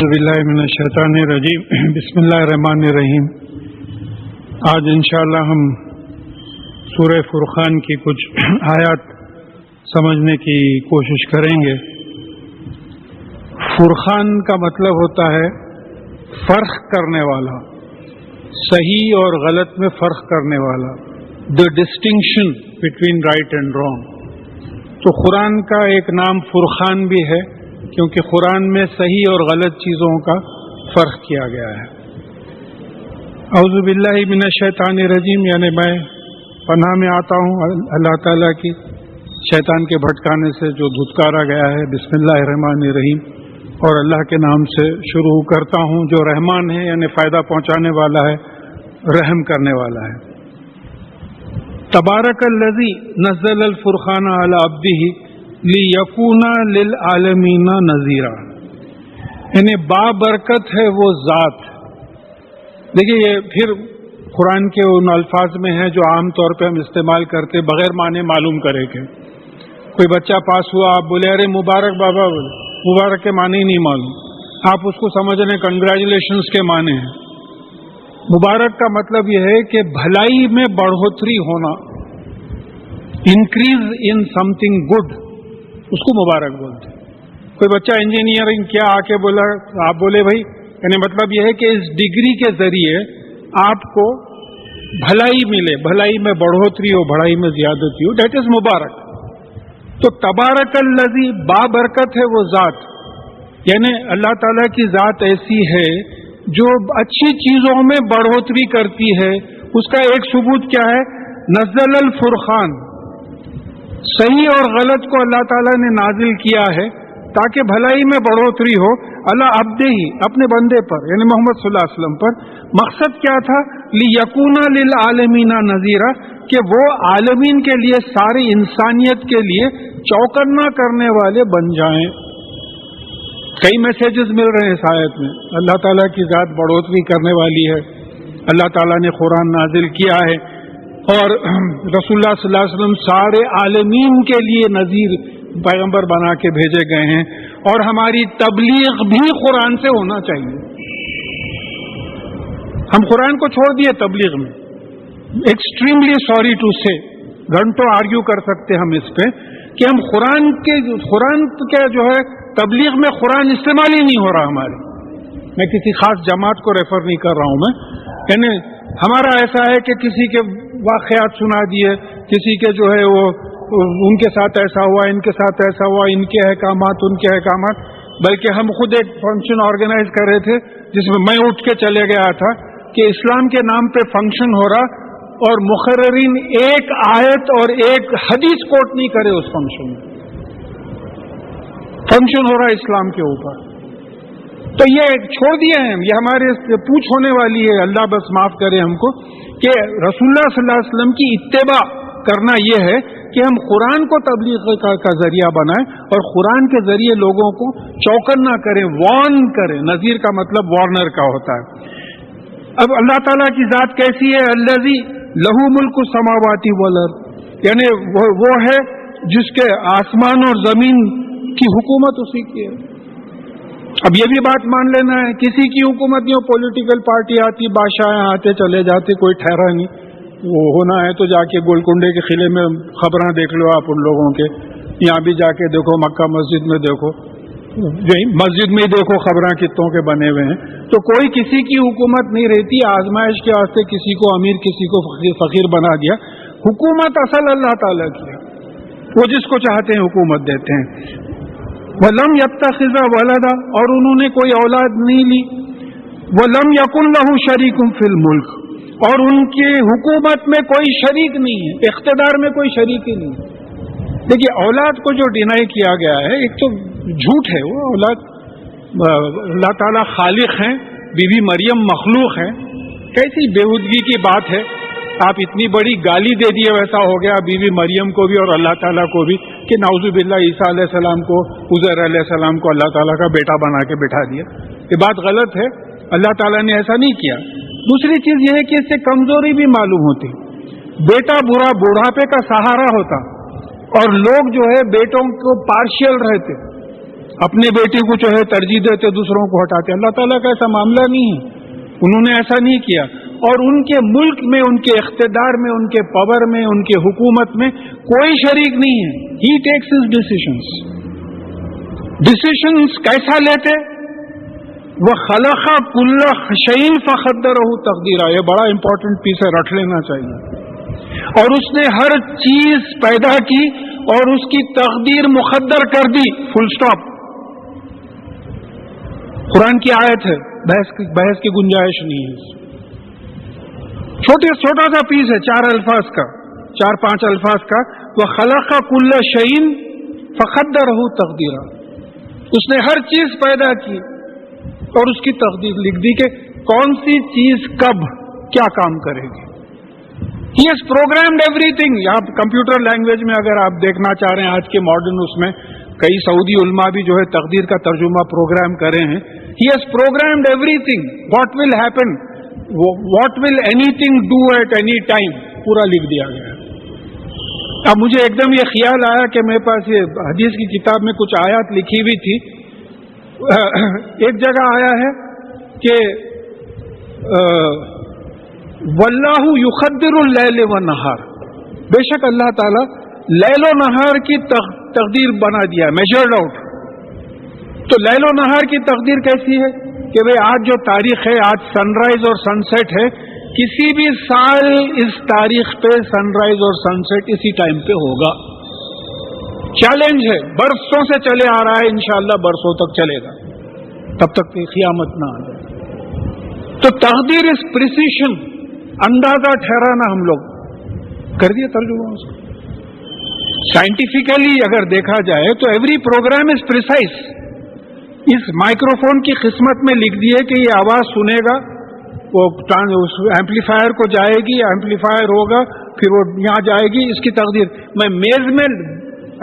اعوذ باللہ من الشیطان الرجیم بسم اللہ الرحمن الرحیم۔ آج انشاءاللہ ہم سورہ فرقان کی کچھ آیات سمجھنے کی کوشش کریں گے۔ فرقان کا مطلب ہوتا ہے فرق کرنے والا، صحیح اور غلط میں فرق کرنے والا، the distinction between right and wrong۔ تو قرآن کا ایک نام فرقان بھی ہے کیونکہ قرآن میں صحیح اور غلط چیزوں کا فرق کیا گیا ہے۔ اعوذ باللہ من الشیطان الرجیم، یعنی میں پناہ میں آتا ہوں اللہ تعالیٰ کی شیطان کے بھٹکانے سے جو دھتکارا گیا ہے۔ بسم اللہ الرحمن الرحیم، اور اللہ کے نام سے شروع کرتا ہوں جو رحمان ہے، یعنی فائدہ پہنچانے والا ہے، رحم کرنے والا ہے۔ تبارک الذی نزل الفرقان علی عبدہ لیکون للعالمین نذیرا، یعنی بابرکت ہے وہ ذات۔ دیکھیے یہ پھر قرآن کے ان الفاظ میں ہے جو عام طور پہ ہم استعمال کرتے بغیر معنی معلوم کرے کہ کوئی بچہ پاس ہوا، آپ بولے ارے مبارک بابا، مبارک کے معنی ہی نہیں معلوم، آپ اس کو سمجھ رہے کنگریچولیشنز کے معنی ہیں۔ مبارک کا مطلب یہ ہے کہ بھلائی میں بڑھوتری ہونا، increase in something good, اس کو مبارک بولتے ہیں۔ کوئی بچہ انجینئرنگ کیا آ کے بولا، آپ بولے بھائی، یعنی مطلب یہ ہے کہ اس ڈگری کے ذریعے آپ کو بھلائی ملے، بھلائی میں بڑھوتری ہو، بڑھائی میں زیادتی ہو، دیٹ از مبارک۔ تو تبارک الذی، بابرکت ہے وہ ذات، یعنی اللہ تعالیٰ کی ذات ایسی ہے جو اچھی چیزوں میں بڑھوتری کرتی ہے۔ اس کا ایک ثبوت کیا ہے؟ نزل الفرقان، صحیح اور غلط کو اللہ تعالیٰ نے نازل کیا ہے تاکہ بھلائی میں بڑھوتری ہو۔ اللہ عبدہ ہی، اپنے بندے پر، یعنی محمد صلی اللہ علیہ وسلم پر۔ مقصد کیا تھا؟ لیکون للعالمین نذیرا، کہ وہ عالمین کے لیے، ساری انسانیت کے لیے چوکنا کرنے والے بن جائیں۔ کئی میسیجز مل رہے ہیں اس آیت میں۔ اللہ تعالیٰ کی ذات بڑھوتری کرنے والی ہے، اللہ تعالیٰ نے قرآن نازل کیا ہے، اور رسول اللہ صلی اللہ علیہ وسلم سارے عالمین کے لیے نذیر پیغمبر بنا کے بھیجے گئے ہیں، اور ہماری تبلیغ بھی قرآن سے ہونا چاہیے۔ ہم قرآن کو چھوڑ دیے تبلیغ میں، ایکسٹریملی سوری ٹو سے، گھنٹوں آرگیو کر سکتے ہم اس پہ کہ ہم قرآن کے جو ہے تبلیغ میں قرآن استعمال ہی نہیں ہو رہا ہمارے۔ میں کسی خاص جماعت کو ریفر نہیں کر رہا ہوں میں، یعنی ہمارا ایسا ہے کہ کسی کے واقعات سنا دیے، کسی کے جو ہے وہ ان کے ساتھ ایسا ہوا، ان کے ساتھ ایسا ہوا، ان کے احکامات، ان کے احکامات، بلکہ ہم خود ایک فنکشن آرگنائز کر رہے تھے جس میں میں اٹھ کے چلے گیا تھا کہ اسلام کے نام پہ فنکشن ہو رہا اور مقررین ایک آیت اور ایک حدیث کوٹ نہیں کرے اس فنکشن میں۔ فنکشن ہو رہا اسلام کے اوپر، تو یہ چھوڑ دیے ہیں، یہ ہمارے پوچھ ہونے والی ہے، اللہ بس معاف کرے ہم کو، کہ رسول اللہ صلی اللہ علیہ وسلم کی اتباع کرنا یہ ہے کہ ہم قرآن کو تبلیغ کا ذریعہ بنائیں اور قرآن کے ذریعے لوگوں کو چوکنا کریں، وارن کریں۔ نذیر کا مطلب وارنر کا ہوتا ہے۔ اب اللہ تعالیٰ کی ذات کیسی ہے؟ الذی لہ ملک السماوات والارض، یعنی وہ ہے جس کے آسمان اور زمین کی حکومت اسی کی ہے۔ اب یہ بھی بات مان لینا ہے، کسی کی حکومت نہیں ہو، پولیٹیکل پارٹی آتی، بادشاہ آتے چلے جاتے، کوئی ٹھہرا نہیں۔ وہ ہونا ہے تو جا کے گولکنڈے کے قلعے میں خبریں دیکھ لو آپ ان لوگوں کے، یہاں بھی جا کے دیکھو، مکہ مسجد میں دیکھو، مسجد میں ہی دیکھو خبریں کتوں کے بنے ہوئے ہیں۔ تو کوئی کسی کی حکومت نہیں رہتی، آزمائش کے واسطے کسی کو امیر کسی کو فقیر بنا دیا۔ حکومت اصل اللہ تعالیٰ کی ہے، وہ جس کو چاہتے ہیں حکومت دیتے ہیں۔ وَلَمْ يَتَّخِذَ وَلَدًا، اور انہوں نے کوئی اولاد نہیں لی۔ وَلَمْ يَكُنْ لَهُ شَرِيكٌ فِي الْمُلْكِ، اور ان کی حکومت میں کوئی شریک نہیں ہے، اقتدار میں کوئی شریک ہی نہیں ہے۔ دیکھیے اولاد کو جو ڈینائی کیا گیا ہے، ایک تو جھوٹ ہے، وہ اولاد اللہ تعالیٰ خالق ہیں، بی بی مریم مخلوق ہیں، کیسی بےہودگی کی بات ہے۔ آپ اتنی بڑی گالی دے دیے، ویسا ہو گیا بی بی مریم کو بھی اور اللہ تعالیٰ کو بھی، کہ نعوذ باللہ عیسیٰ علیہ السلام کو، عزیر علیہ السلام کو اللہ تعالیٰ کا بیٹا بنا کے بٹھا دیا۔ یہ بات غلط ہے، اللہ تعالیٰ نے ایسا نہیں کیا۔ دوسری چیز یہ ہے کہ اس سے کمزوری بھی معلوم ہوتی، بیٹا برا بوڑھاپے کا سہارا ہوتا، اور لوگ جو ہے بیٹوں کو پارشل رہتے، اپنے بیٹے کو جو ہے ترجیح دیتے, دوسروں کو ہٹاتے. اللہ تعالیٰ کا ایسا معاملہ نہیں ہے, انہوں نے ایسا نہیں کیا. اور ان کے ملک میں, ان کے اقتدار میں, ان کے پاور میں, ان کے حکومت میں کوئی شریک نہیں ہے. ہی ٹیکس ہز ڈیسیشنز. ڈیسیشنز کیسا لیتے؟ وہ خلق کل شیء فقدرہ تقدیرا. یہ بڑا امپورٹنٹ پیس ہے, رکھ لینا چاہیے. اور اس نے ہر چیز پیدا کی اور اس کی تقدیر مقدر کر دی, فل سٹاپ. قرآن کی آیت ہے, بحث کی گنجائش نہیں ہے. چھوٹا سا پیس ہے, 4 الفاظ کا, 4-5 الفاظ کا. وہ خلق کل شیء فقدرہ تقدیرا. اس نے ہر چیز پیدا کی اور اس کی تقدیر لکھ دی کہ کون سی چیز کب کیا کام کرے گی. He has programmed everything. آپ کمپیوٹر لینگویج میں اگر آپ دیکھنا چاہ رہے ہیں آج کے ماڈرن, اس میں کئی سعودی علماء بھی جو ہے تقدیر کا ترجمہ پروگرام کرے ہیں. He has programmed everything. What will happen? What will anything do at any time? پورا لکھ دیا گیا. اب مجھے ایک دم یہ خیال آیا کہ میرے پاس یہ حدیث کی کتاب میں کچھ آیات لکھی ہوئی تھی. ایک جگہ آیا ہے کہ واللہ یقدر اللیل والنہار. بے شک اللہ تعالیٰ لیل و نہار کی تقدیر بنا دیا, میجرڈ آؤٹ. تو لیل و نہار کی تقدیر کیسی ہے کہ بھئی آج جو تاریخ ہے, آج سن رائز اور سن سیٹ ہے, کسی بھی سال اس تاریخ پہ سن رائز اور سن سیٹ اسی ٹائم پہ ہوگا. چیلنج ہے, برسوں سے چلے آ رہا ہے, انشاءاللہ برسوں تک چلے گا, تب تک قیامت نہ آ جائے. تو تقدیر اس پریسیشن, اندازہ ٹھہرانا ہم لوگ کر دیا ترجمہ اس کو. سائنٹیفکلی اگر دیکھا جائے تو ایوری پروگرام از پریسائز. اس مائکروفون کی قسمت میں لکھ دیے کہ یہ آواز سنے گا, وہ ایمپلیفائر کو جائے گی, ایمپلیفائر ہوگا, پھر وہ یہاں جائے گی. اس کی تقدیر. میں میز میں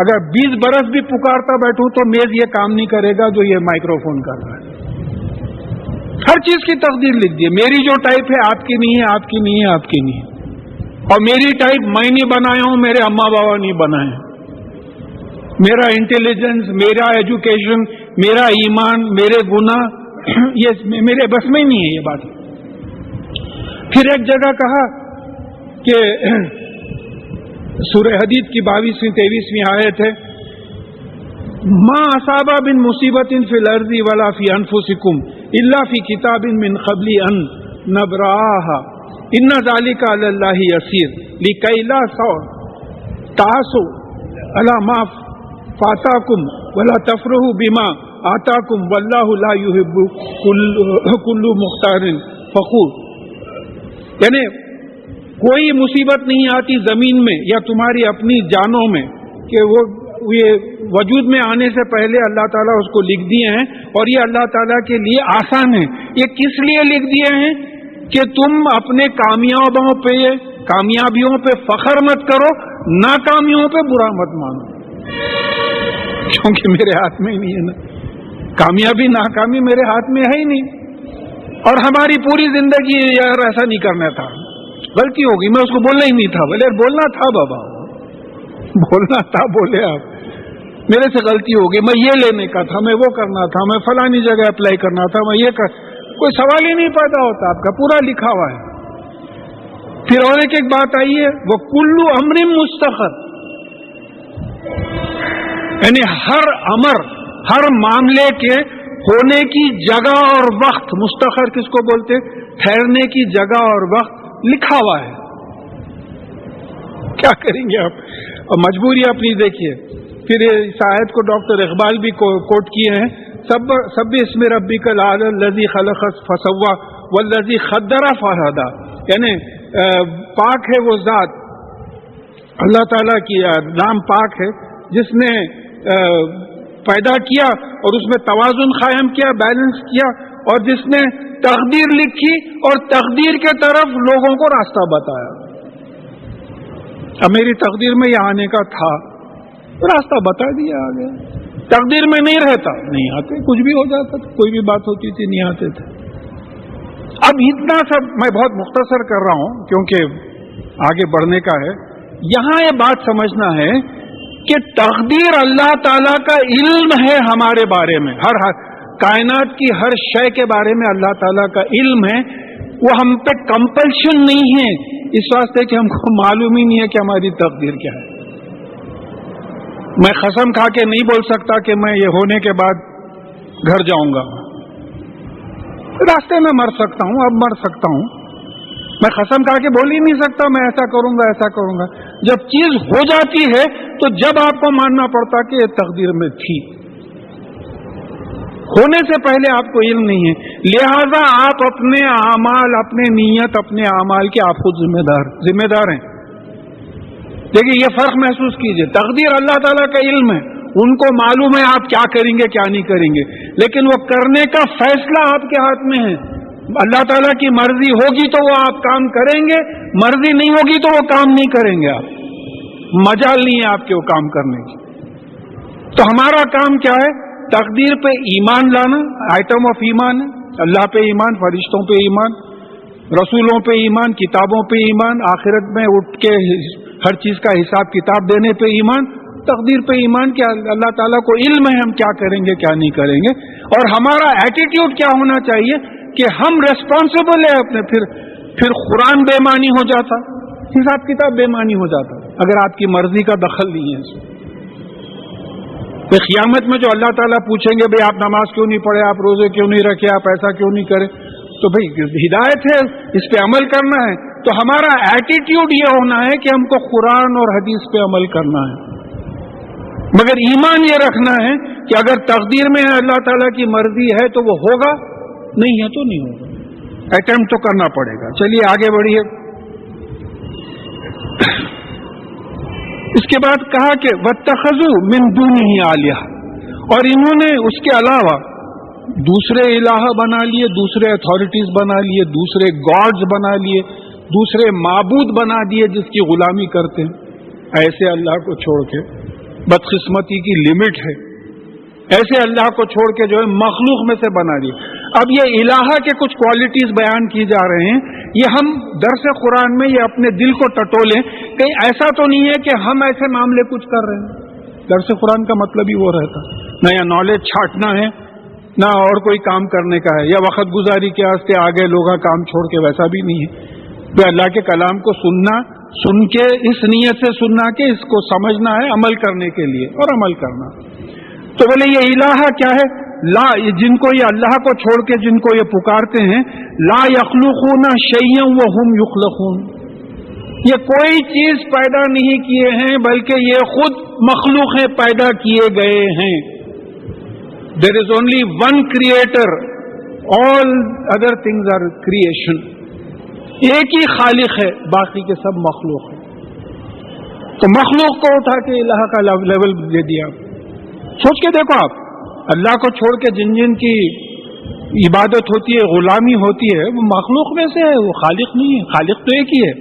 اگر 20 برس بھی پکارتا بیٹھوں تو میز یہ کام نہیں کرے گا جو یہ مائکروفون کر رہا ہے. ہر چیز کی تقدیر لکھ دی. میری جو ٹائپ ہے آپ کی نہیں ہے, آپ کی نہیں ہے, آپ کی نہیں ہے. اور میری ٹائپ میں نہیں بنایا ہوں, میرے اماں بابا نہیں بنائے. میرا انٹیلیجنس, میرا ایجوکیشن, میرا ایمان, میرے گناہ, یہ میرے بس میں نہیں ہے یہ بات. پھر ایک جگہ کہا کہ سورہ حدید کی 22ویں 23ویں آیت ہے, ما اصاب من مصیبت فی الارض ولا فی انفسکم الا فی کتاب من قبل ان نبرأها ان ذلک علی اللہ یسیر لکی لا تعصوا علی ما فاتاکم ولا تفرحوا بما آتاکم واللہ لا یحب کل مختار فخور. یعنی کوئی مصیبت نہیں آتی زمین میں یا تمہاری اپنی جانوں میں کہ وہ یہ وجود میں آنے سے پہلے اللہ تعالیٰ اس کو لکھ دیے ہیں, اور یہ اللہ تعالیٰ کے لیے آسان ہے. یہ کس لیے لکھ دیے ہیں کہ تم اپنے کامیابیوں پہ فخر مت کرو, ناکامیوں پہ برا مت مانو, کیونکہ میرے ہاتھ میں ہی نہیں ہے نا. کامیابی ناکامی میرے ہاتھ میں ہے ہی نہیں. اور ہماری پوری زندگی یار ایسا نہیں کرنا تھا, غلطی ہوگی, میں اس کو بولنا ہی نہیں تھا. بولے بولنا تھا بابا, بولنا تھا, بولے آپ میرے سے غلطی ہوگی, میں یہ لینے کا تھا, میں وہ کرنا تھا, میں فلانی جگہ اپلائی کرنا تھا, میں یہ کوئی سوال ہی نہیں پیدا ہوتا. آپ کا پورا لکھا ہوا ہے. پھر اور ایک بات آئی ہے, وہ کلو امر مستقر, یعنی ہر امر, ہر معاملے کے ہونے کی جگہ اور وقت. مستقر کس کو بولتے؟ ٹھہرنے کی جگہ اور وقت لکھا ہوا ہے. کیا کریں گے آپ, اور مجبوری اپنی دیکھیے. پھر اس آیت کو ڈاکٹر اقبال بھی کوٹ کیے ہیں, سب اسم ربک الاعلی الذی خلق فسوی والذی قدر فہدی. یعنی پاک ہے وہ ذات, اللہ تعالیٰ کی نام پاک ہے جس نے پیدا کیا اور اس میں توازن قائم کیا, بیلنس کیا, اور جس نے تقدیر لکھی اور تقدیر کے طرف لوگوں کو راستہ بتایا. اب میری تقدیر میں یہ آنے کا تھا, راستہ بتا دیا, آ گیا. تقدیر میں نہیں رہتا, نہیں آتے, کچھ بھی ہو جاتا تھا, کوئی بھی بات ہوتی تھی نہیں آتے تھے. اب اتنا سب میں بہت مختصر کر رہا ہوں کیونکہ آگے بڑھنے کا ہے. یہاں یہ بات سمجھنا ہے کہ تقدیر اللہ تعالیٰ کا علم ہے ہمارے بارے میں، ہر کائنات کی ہر شے کے بارے میں اللہ تعالیٰ کا علم ہے، وہ ہم پہ کمپلشن نہیں ہے، اس واسطے کہ ہم کو معلوم ہی نہیں ہے کہ ہماری تقدیر کیا ہے۔ میں قسم کھا کے نہیں بول سکتا کہ میں یہ ہونے کے بعد گھر جاؤں گا، راستے میں مر سکتا ہوں، اب مر سکتا ہوں، میں قسم کھا کے بول ہی نہیں سکتا میں ایسا کروں گا ایسا کروں گا۔ جب چیز ہو جاتی ہے تو جب آپ کو ماننا پڑتا کہ یہ تقدیر میں تھی، ہونے سے پہلے آپ کو علم نہیں ہے، لہذا آپ اپنے اعمال، اپنے نیت، اپنے اعمال کے آپ خود ذمہ دار ہیں۔ دیکھیے یہ فرق محسوس کیجئے، تقدیر اللہ تعالیٰ کا علم ہے، ان کو معلوم ہے آپ کیا کریں گے کیا نہیں کریں گے، لیکن وہ کرنے کا فیصلہ آپ کے ہاتھ میں ہے۔ اللہ تعالیٰ کی مرضی ہوگی تو وہ آپ کام کریں گے، مرضی نہیں ہوگی تو وہ کام نہیں کریں گے، آپ مجال نہیں ہے آپ کے وہ کام کرنے کی۔ تو ہمارا کام کیا ہے؟ تقدیر پہ ایمان لانا، آئٹم آف ایمان ہے، اللہ پہ ایمان، فرشتوں پہ ایمان، رسولوں پہ ایمان، کتابوں پہ ایمان، آخرت میں اٹھ کے ہر چیز کا حساب کتاب دینے پہ ایمان، تقدیر پہ ایمان کہ اللہ تعالیٰ کو علم ہے ہم کیا کریں گے کیا نہیں کریں گے، اور ہمارا ایٹیٹیوڈ کیا ہونا چاہیے کہ ہم ریسپانسبل ہیں اپنے۔ پھر قرآن بے معنی ہو جاتا، حساب کتاب بے معنی ہو جاتا اگر آپ کی مرضی کا دخل نہیں ہے اس میں۔ پھر قیامت میں جو اللہ تعالیٰ پوچھیں گے بھئی آپ نماز کیوں نہیں پڑھے، آپ روزے کیوں نہیں رکھے، آپ ایسا کیوں نہیں کرے، تو بھئی ہدایت ہے، اس پہ عمل کرنا ہے، تو ہمارا ایٹیٹیوڈ یہ ہونا ہے کہ ہم کو قرآن اور حدیث پہ عمل کرنا ہے، مگر ایمان یہ رکھنا ہے کہ اگر تقدیر میں اللہ تعالیٰ کی مرضی ہے تو وہ ہوگا، نہیں ہے تو نہیں ہوگا، اٹیمپٹ تو کرنا پڑے گا۔ چلیے آگے بڑھیے۔ اس کے بعد کہا کہ وَاتَّخَذُوا مِن دُونِهِ آلِهَةً، اور انہوں نے اس کے علاوہ دوسرے الہ بنا لیے، دوسرے اتھارٹیز بنا لیے، دوسرے گاڈز بنا لیے، دوسرے معبود بنا دیے جس کی غلامی کرتے ہیں۔ ایسے اللہ کو چھوڑ کے، بدقسمتی کی لمٹ ہے، ایسے اللہ کو چھوڑ کے جو ہے مخلوق میں سے بنا دیے۔ اب یہ الہ کے کچھ کوالٹیز بیان کی جا رہے ہیں، یہ ہم درس قرآن میں یہ اپنے دل کو ٹٹولیں، کہیں ایسا تو نہیں ہے کہ ہم ایسے معاملے کچھ کر رہے ہیں۔ درس قرآن کا مطلب ہی وہ رہتا، نہ یا نالج چھانٹنا ہے، نہ اور کوئی کام کرنے کا ہے، یا وقت گزاری کے واسطے آگے لوگا کام چھوڑ کے، ویسا بھی نہیں ہے۔ تو اللہ کے کلام کو سن کے اس نیت سے سننا کہ اس کو سمجھنا ہے، عمل کرنے کے لیے اور عمل کرنا۔ تو بولے یہ الہ کیا ہے؟ لا، جن کو یہ اللہ کو چھوڑ کے جن کو یہ پکارتے ہیں، لا یخلقون شیئا وهم یخلقون، یہ کوئی چیز پیدا نہیں کیے ہیں بلکہ یہ خود مخلوق ہیں، پیدا کیے گئے ہیں۔ There is only one creator, all other things are creation. ایک ہی خالق ہے، باقی کے سب مخلوق ہیں۔ تو مخلوق کو اٹھا کے الہ کا لیول دے دیا۔ سوچ کے دیکھو آپ، اللہ کو چھوڑ کے جن جن کی عبادت ہوتی ہے، غلامی ہوتی ہے، وہ مخلوق میں سے ہے، وہ خالق نہیں ہے، خالق تو ایک ہی ہے۔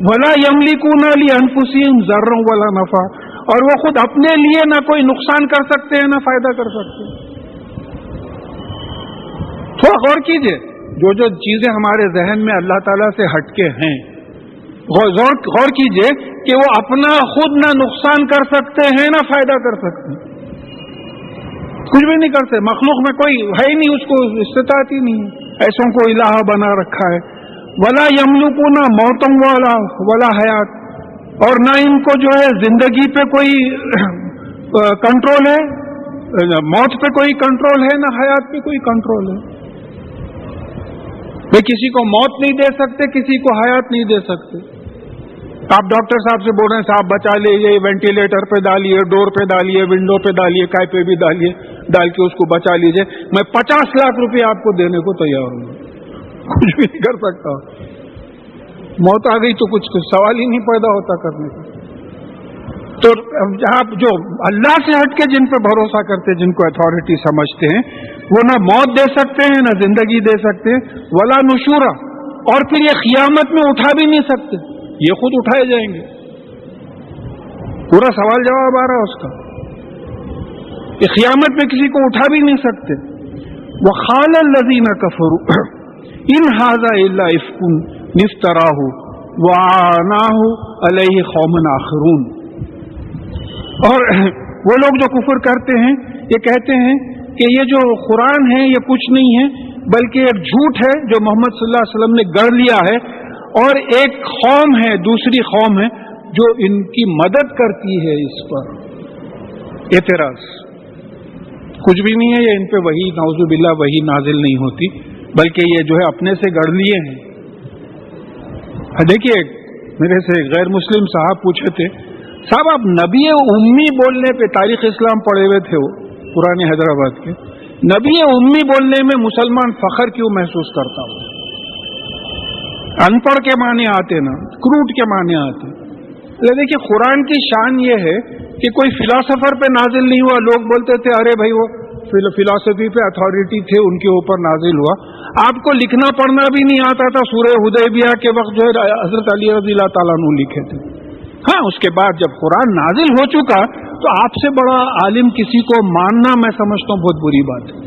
وَلَا يَمْلِكُونَ لِأَنفُسِهِمْ ضَرًّا وَلَا نَفْعًا، اور وہ خود اپنے لیے نہ کوئی نقصان کر سکتے ہیں نہ فائدہ کر سکتے ہیں۔ تھوڑا غور کیجئے، جو چیزیں ہمارے ذہن میں اللہ تعالیٰ سے ہٹ کے ہیں، غور کیجئے کہ وہ اپنا خود نہ نقصان کر سکتے ہیں نہ فائدہ کر سکتے ہیں، کچھ بھی نہیں کرتے۔ مخلوق میں کوئی ہے ہی نہیں، اس کو استطاعت ہی نہیں ہے، ایسوں کو الہ بنا رکھا ہے۔ ولا یملکون موتا ولا حیات، اور نہ ان کو جو ہے زندگی پہ کوئی کنٹرول ہے، موت پہ کوئی کنٹرول ہے، نہ حیات پہ کوئی کنٹرول ہے۔ بھئی کسی کو موت نہیں دے سکتے، کسی کو حیات نہیں دے سکتے۔ آپ ڈاکٹر صاحب سے بول رہے ہیں صاحب بچا لیجیے، وینٹیلیٹر پہ ڈالیے، ڈور پہ ڈالیے، ونڈو پہ ڈالیے، کہیں پہ بھی ڈالیے، ڈال کے اس کو بچا لیجیے، میں 50 لاکھ روپے آپ کو دینے کو تیار ہوں، کچھ بھی نہیں کر سکتا۔ موت آ گئی تو کچھ سوال ہی نہیں پیدا ہوتا کرنے کا۔ تو آپ جو اللہ سے ہٹ کے جن پہ بھروسہ کرتے، جن کو اتھارٹی سمجھتے ہیں، وہ نہ موت دے سکتے ہیں نہ زندگی دے سکتے، ولا نشورا، اور پھر یہ قیامت میں اٹھا بھی نہیں سکتے، یہ خود اٹھائے جائیں گے۔ پورا سوال جواب آ رہا ہے اس کا، کہ قیامت میں کسی کو اٹھا بھی نہیں سکتے۔ وَقَالَ الَّذِينَ كَفَرُوا إِنْ هَذَا إِلَّا إِفْكٌ افْتَرَاهُ وَأَعَانَاهُ عَلَيْهِ قَوْمٌ آخَرُونَ، اور وہ لوگ جو کفر کرتے ہیں یہ کہتے ہیں کہ یہ جو قرآن ہے یہ کچھ نہیں ہے بلکہ ایک جھوٹ ہے جو محمد صلی اللہ علیہ وسلم نے گڑھ لیا ہے، اور ایک قوم ہے، دوسری قوم ہے جو ان کی مدد کرتی ہے اس پر۔ اعتراض کچھ بھی نہیں ہے، یہ ان پہ وحی نعوذ باللہ وحی نازل نہیں ہوتی، بلکہ یہ جو ہے اپنے سے گڑھ لیے ہیں۔ دیکھیے میرے سے غیر مسلم صاحب پوچھے تھے، صاحب آپ نبی امی بولنے پہ، تاریخ اسلام پڑھے ہوئے تھے وہ پرانے حیدرآباد کے، نبی امی بولنے میں مسلمان فخر کیوں محسوس کرتا ہوں؟ ان پڑھ کے معنی آتے نا، کروٹ کے معنی آتے۔ دیکھیے قرآن کی شان یہ ہے کہ کوئی فلاسفر پہ نازل نہیں ہوا، لوگ بولتے تھے ارے بھائی وہ فلاسفی پہ اتھارٹی تھے ان کے اوپر نازل ہوا۔ آپ کو لکھنا پڑھنا بھی نہیں آتا تھا، سورہ حدیبیہ کے وقت جو ہے حضرت علی رضی اللہ تعالیٰ عنہ لکھے تھے۔ ہاں اس کے بعد جب قرآن نازل ہو چکا تو آپ سے بڑا عالم کسی کو ماننا میں سمجھتا ہوں بہت بری بات ہے۔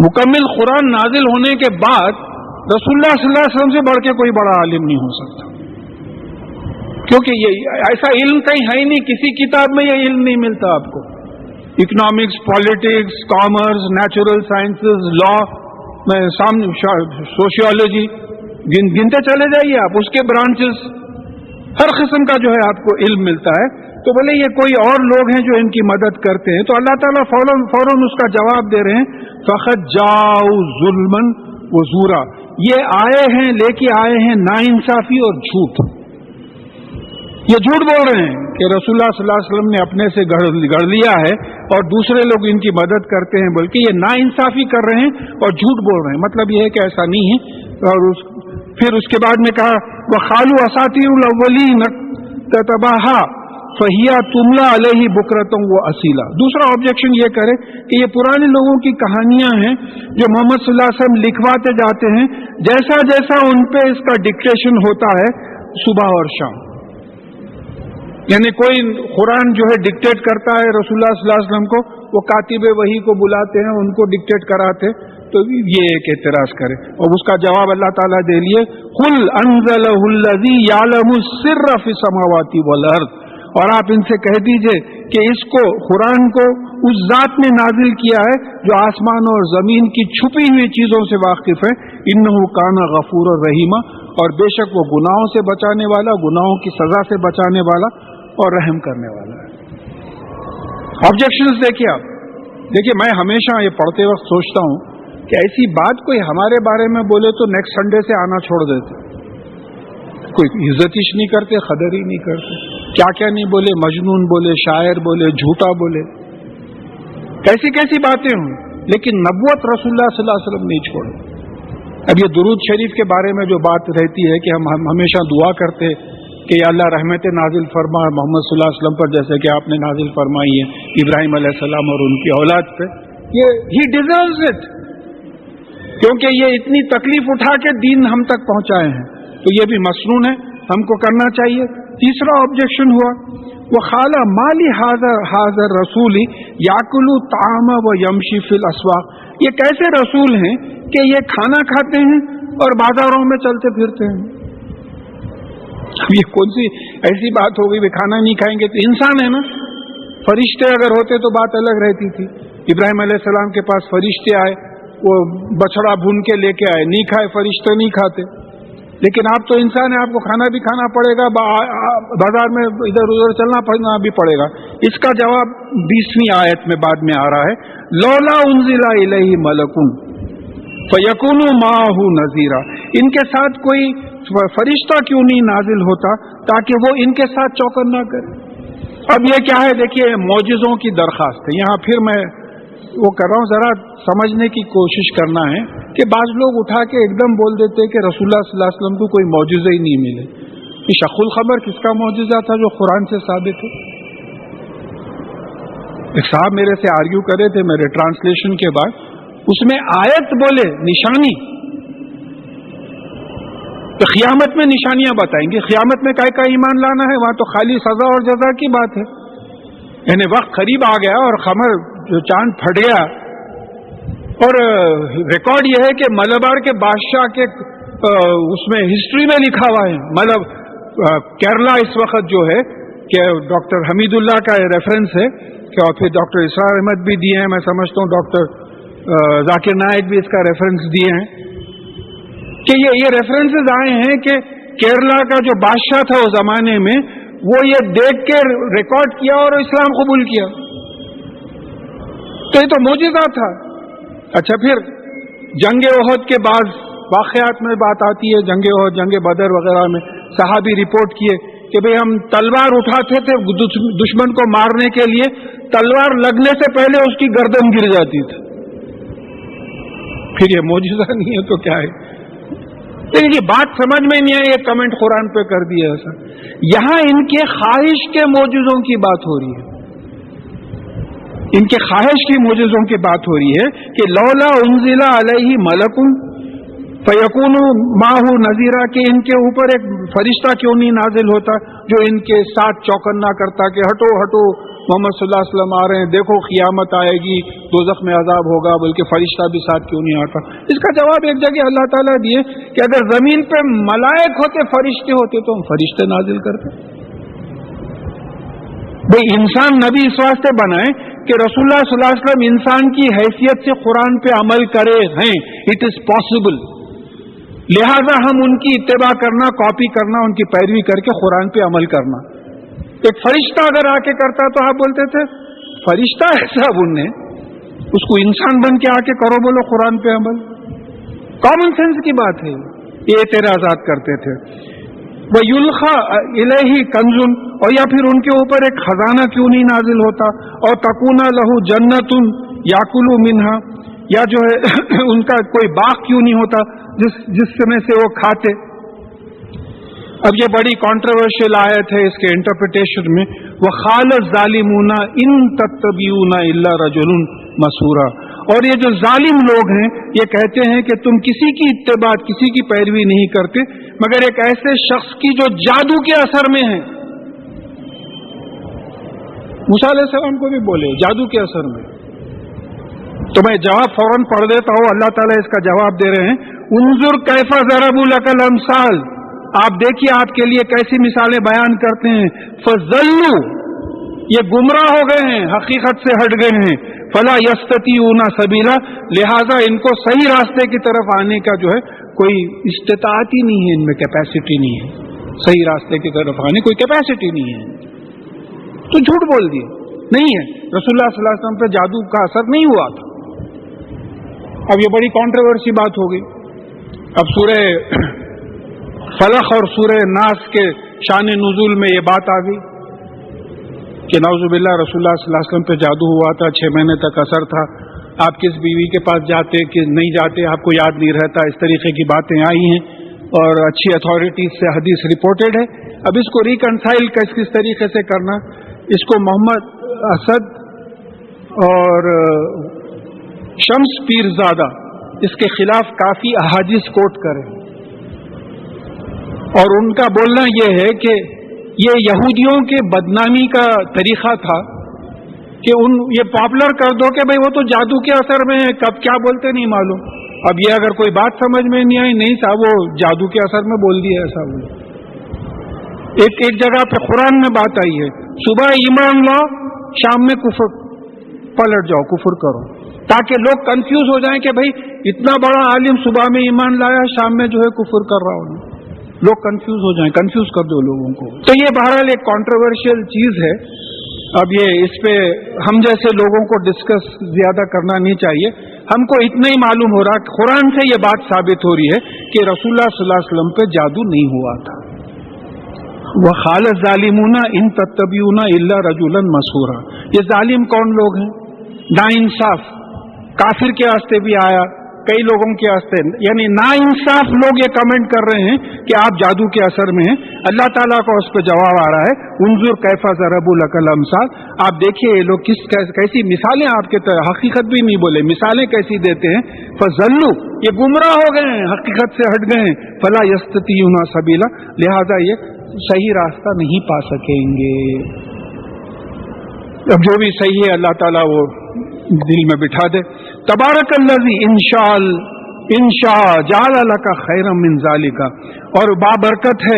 مکمل قرآن نازل ہونے کے بعد رسول اللہ صلی اللہ علیہ وسلم سے بڑھ کے کوئی بڑا عالم نہیں ہو سکتا، کیونکہ یہ ایسا علم کہیں ہے ہی نہیں، کسی کتاب میں یہ علم نہیں ملتا آپ کو۔ Economics, politics, commerce, natural sciences, law, sociology, گنتے چلے جائیے آپ، اس کے برانچز، ہر قسم کا جو ہے آپ کو علم ملتا ہے۔ تو بولے یہ کوئی اور لوگ ہیں جو ان کی مدد کرتے ہیں، تو اللہ تعالیٰ فوراً اس کا جواب دے رہے ہیں، فقط جاؤ ظلمن و زورا، یہ آئے ہیں، لے کے آئے ہیں ناانصافی اور جھوٹ۔ یہ جھوٹ بول رہے ہیں کہ رسول اللہ صلی اللہ علیہ وسلم نے اپنے سے گڑھ لیا ہے اور دوسرے لوگ ان کی مدد کرتے ہیں، بلکہ یہ ناانصافی کر رہے ہیں اور جھوٹ بول رہے ہیں۔ مطلب یہ ہے کہ ایسا نہیں ہے۔ اور پھر اس کے بعد میں کہا وَقَالُوا أَسَاطِيرُ الْأَوَّلِينَ اكْتَتَبَهَا فَهِيَ تُمْلَى عَلَيْهِ بُكْرَةً وَأَصِيلًا۔ دوسرا آبجیکشن یہ کرے کہ یہ پرانے لوگوں کی کہانیاں ہیں جو محمد صلی اللہ علیہ وسلم لکھواتے جاتے ہیں، جیسا جیسا ان پہ اس کا ڈکٹیشن ہوتا ہے صبح اور شام، یعنی کوئی قرآن جو ہے ڈکٹیٹ کرتا ہے رسول اللہ صلی اللہ علیہ وسلم کو، وہ کاتب وحی کو بلاتے ہیں، ان کو ڈکٹیٹ کراتے، تو یہ ایک اعتراض کرے۔ اور اس کا جواب اللہ تعالیٰ دے لیے قُلْ أَنزَلَهُ الَّذِي يَعْلَمُ السِّرَّ فِي السَّمَاوَاتِ وَالْأَرْضِ، اور آپ ان سے کہہ دیجئے کہ اس کو، قرآن کو، اس ذات نے نازل کیا ہے جو آسمان اور زمین کی چھپی ہوئی چیزوں سے واقف ہے، إِنَّهُ كَانَ غَفُورًا رَحِيمًا، اور بے شک وہ گناہوں سے بچانے والا، گناہوں کی سزا سے بچانے والا اور رحم کرنے والا ہے۔ آبجیکشنز دیکھیے آپ، دیکھیے میں ہمیشہ یہ پڑھتے وقت سوچتا ہوں کہ ایسی بات کوئی ہمارے بارے میں بولے تو نیکسٹ سنڈے سے آنا چھوڑ دیتے، کوئی عزت ہی نہیں کرتے، قدر ہی نہیں کرتے، کیا کیا نہیں بولے، مجنون بولے، شاعر بولے، جھوٹا بولے، کیسی کیسی باتیں ہوں، لیکن نبوت رسول اللہ صلی اللہ علیہ وسلم نہیں چھوڑے۔ اب یہ درود شریف کے بارے میں جو بات رہتی ہے کہ ہم ہمیشہ دعا کرتے کہ یا اللہ رحمت نازل فرما محمد صلی اللہ علیہ وسلم پر، جیسے کہ آپ نے نازل فرمائی ہے ابراہیم علیہ السلام اور ان کی اولاد پہ، یہ ہی ڈیزروز اٹ، کیونکہ یہ اتنی تکلیف اٹھا کے دین ہم تک پہنچائے ہیں، تو یہ بھی مسنون ہے، ہم کو کرنا چاہیے۔ تیسرا آبجیکشن ہوا وَقَالَ مَا لِهَٰذَا الرَّسُولِ يَأْكُلُ الطَّعَامَ وَيَمْشِي فِي الْأَسْوَاقِ، یہ کیسے رسول ہیں کہ یہ کھانا کھاتے ہیں اور بازاروں میں چلتے پھرتے ہیں؟ اب یہ کون سی ایسی بات ہو گئی کہ کھانا نہیں کھائیں گے؟ تو انسان ہے نا، فرشتے اگر ہوتے تو بات الگ رہتی تھی۔ ابراہیم علیہ السلام کے پاس فرشتے آئے، وہ بچڑا بھون کے لے کے آئے، نہیں کھائے، فرشتے نہیں کھاتے، لیکن آپ تو انسان ہے، آپ کو کھانا بھی کھانا پڑے گا، بازار میں ادھر ادھر چلنا بھی پڑے گا۔ اس کا جواب 20ویں آیت میں بعد میں آ رہا ہے، لولا انزل الیہ ملک فیکون معہ نذیرا، ان کے ساتھ کوئی فرشتہ کیوں نہیں نازل ہوتا تاکہ وہ ان کے ساتھ چوکن نہ کرے۔ اب یہ کیا ہے، دیکھیے معجزوں کی درخواست ہے، یہاں پھر میں وہ کر رہا ہوں، ذرا سمجھنے کی کوشش کرنا ہے کہ بعض لوگ اٹھا کے ایک دم بول دیتے کہ رسول اللہ صلی اللہ علیہ وسلم کو کوئی معجزہ ہی نہیں ملے۔ یہ شق الخبر کس کا معجزہ تھا جو قرآن سے ثابت ہے؟ ایک صاحب میرے سے آرگیو کرے تھے میرے ٹرانسلیشن کے بعد، اس میں آیت بولے نشانی، تو قیامت میں نشانیاں بتائیں گے، قیامت میں کا ایمان لانا ہے، وہاں تو خالی سزا اور جزا کی بات ہے۔ یعنی وقت قریب آ گیا اور قمر جو چاند پھٹ گیا، اور ریکارڈ یہ ہے کہ ملبار کے بادشاہ کے اس میں ہسٹری میں لکھا ہوا ہے، مطلب کیرلا اس وقت جو ہے کہ ڈاکٹر حمید اللہ کا ریفرنس ہے کہ اور پھر ڈاکٹر اسرار احمد بھی دیے ہیں، میں سمجھتا ہوں ڈاکٹر ذاکر نائک بھی اس کا ریفرنس دیے ہیں کہ یہ ریفرنسز آئے ہیں کہ کیرلا کا جو بادشاہ تھا اس زمانے میں وہ یہ دیکھ کے ریکارڈ کیا اور اسلام قبول کیا. تو یہ تو معجزہ تھا. اچھا پھر جنگ احد کے بعد واقعات میں بات آتی ہے، جنگ احد، جنگ بدر وغیرہ میں صحابی رپورٹ کیے کہ بھئی ہم تلوار اٹھاتے تھے دشمن کو مارنے کے لیے، تلوار لگنے سے پہلے اس کی گردن گر جاتی تھی. پھر یہ معجزہ نہیں ہے تو کیا ہے؟ لیکن یہ بات سمجھ میں نہیں آئی، یہ کمنٹ قرآن پہ کر دیا ایسا. یہاں ان کے خواہش کے معجزوں کی بات ہو رہی ہے، ان کے خواہش کی معجزوں کی بات ہو رہی ہے کہ لولا انزل علیہ ملک فیکون معہ نذیرا، کہ ان کے اوپر ایک فرشتہ کیوں نہیں نازل ہوتا جو ان کے ساتھ چوکنا کرتا کہ ہٹو ہٹو محمد صلی اللہ علیہ وسلم آ رہے ہیں، دیکھو قیامت آئے گی، دوزخ میں عذاب ہوگا، بلکہ فرشتہ بھی ساتھ کیوں نہیں آتا. اس کا جواب ایک جگہ اللہ تعالیٰ دیے کہ اگر زمین پہ ملائک ہوتے، فرشتے ہوتے تو ہم فرشتے نازل کرتے. بھئی انسان نبی اس واسطے بنائے کہ رسول اللہ صلی اللہ علیہ وسلم انسان کی حیثیت سے قرآن پہ عمل کرے ہیں، اٹ از پاسبل. لہذا ہم ان کی اتباع کرنا، کاپی کرنا، ان کی پیروی کر کے قرآن پہ عمل کرنا. ایک فرشتہ اگر آ کے کرتا تو آپ بولتے تھے فرشتہ ہے صاحب، ان نے اس کو انسان بن کے آ کے کرو، بولو قرآن پہ عمل. کامن سینس کی بات ہے. یہ اعتراضات کرتے تھے. وَيُلْخَى إِلَيْهِ كَنْزٌ، اور یا پھر ان کے اوپر ایک خزانہ کیوں نہیں نازل ہوتا، اور تَكُونَ لَهُ جَنَّةٌ يَأْكُلُ مِنْهَا، یا جو ہے ان کا کوئی باغ کیوں نہیں ہوتا جس میں سے وہ کھاتے. اب یہ بڑی کانٹروورشل آیت ہے، اس کے انٹرپریٹیشن میں وَخَالَ الظَّالِمُونَ إِن تَتَّبِعُونَ إِلَّا رَجُلٌ مَسْحُورًا، اور یہ جو ظالم لوگ ہیں یہ کہتے ہیں کہ تم کسی کی اتباع، کسی کی پیروی نہیں کرتے مگر ایک ایسے شخص کی جو جادو کے اثر میں ہے. موسیٰ علیہ السلام کو بھی بولے جادو کے اثر میں. تو میں جواب فوراً پڑھ دیتا ہوں، اللہ تعالیٰ اس کا جواب دے رہے ہیں. انظر کیف ضربوا لک الامثال، آپ دیکھیے آپ کے لیے کیسی مثالیں بیان کرتے ہیں. فضلوا، یہ گمراہ ہو گئے ہیں، حقیقت سے ہٹ گئے ہیں. فلا یستطیعون سبیلا، لہذا ان کو صحیح راستے کی طرف آنے کا جو ہے کوئی استطاعت ہی نہیں ہے، ان میں کیپیسٹی نہیں ہے. صحیح راستے کی طرف آنے کوئی کیپیسٹی نہیں ہے. تو جھوٹ بول دیے نہیں ہے. رسول اللہ صلی اللہ علیہ وسلم پہ جادو کا اثر نہیں ہوا تھا. اب یہ بڑی کانٹروورسی بات ہو گئی. اب سورہ فلق اور سورہ ناس کے شان نزول میں یہ بات آ گئی کہ نعوذ باللہ رسول اللہ صلی اللہ علیہ وسلم پہ جادو ہوا تھا، 6 مہینے تک اثر تھا، آپ کس بیوی کے پاس جاتے کہ نہیں جاتے آپ کو یاد نہیں رہتا. اس طریقے کی باتیں آئی ہیں اور اچھی اتھارٹیز سے حدیث رپورٹڈ ہے. اب اس کو ریکنسائل کس طریقے سے کرنا، اس کو محمد اسد اور شمس پیرزادہ اس کے خلاف کافی احادیث کوٹ کریں، اور ان کا بولنا یہ ہے کہ یہ یہودیوں کے بدنامی کا طریقہ تھا کہ یہ پاپولر کر دو کہ بھئی وہ تو جادو کے اثر میں ہے، کب کیا بولتے نہیں معلوم. اب یہ اگر کوئی بات سمجھ میں نہیں آئی، نہیں صاحب وہ جادو کے اثر میں بول دیا ایسا. ایک جگہ پہ قرآن میں بات آئی ہے صبح ایمان لاؤ، شام میں کفر پلٹ جاؤ، کفر کرو، تاکہ لوگ کنفیوز ہو جائیں کہ بھئی اتنا بڑا عالم صبح میں ایمان لایا، شام میں جو ہے کفر کر رہا ہوں. لوگ کنفیوز ہو جائیں، کنفیوز کر دو لوگوں کو. تو یہ بہرحال ایک کانٹروورشل چیز ہے. اب یہ اس پہ ہم جیسے لوگوں کو ڈسکس زیادہ کرنا نہیں چاہیے. ہم کو اتنا ہی معلوم ہو رہا کہ قرآن سے یہ بات ثابت ہو رہی ہے کہ رسول اللہ صلی اللہ علیہ وسلم پہ جادو نہیں ہوا تھا. وَخَالَ الظَّالِمُونَ إِن تَتَّبِعُونَ إِلَّا رَجُلًا مَسْحُورًا، یہ ظالم کون لوگ ہیں؟ ناانصاف. کافر کے واسطے بھی آیا، کئی لوگوں کے واسطے، یعنی ناانصاف لوگ یہ کمنٹ کر رہے ہیں کہ آپ جادو کے اثر میں ہیں. اللہ تعالیٰ کو اس پہ جواب آ رہا ہے انظر کیف ضربوا لک الامثال، آپ دیکھیے یہ لوگ کیسی مثالیں آپ کے طرح، حقیقت بھی نہیں بولے، مثالیں کیسی دیتے ہیں. فضلوا، یہ گمراہ ہو گئے ہیں، حقیقت سے ہٹ گئے ہیں. فلا یستطیعون سبیلا، لہذا یہ صحیح راستہ نہیں پا سکیں گے. اب جو بھی صحیح ہے اللہ تعالیٰ وہ دل میں بٹھا دے. تبارک الذی انشاء جعل لک خیرا من ذالک، اور بابرکت ہے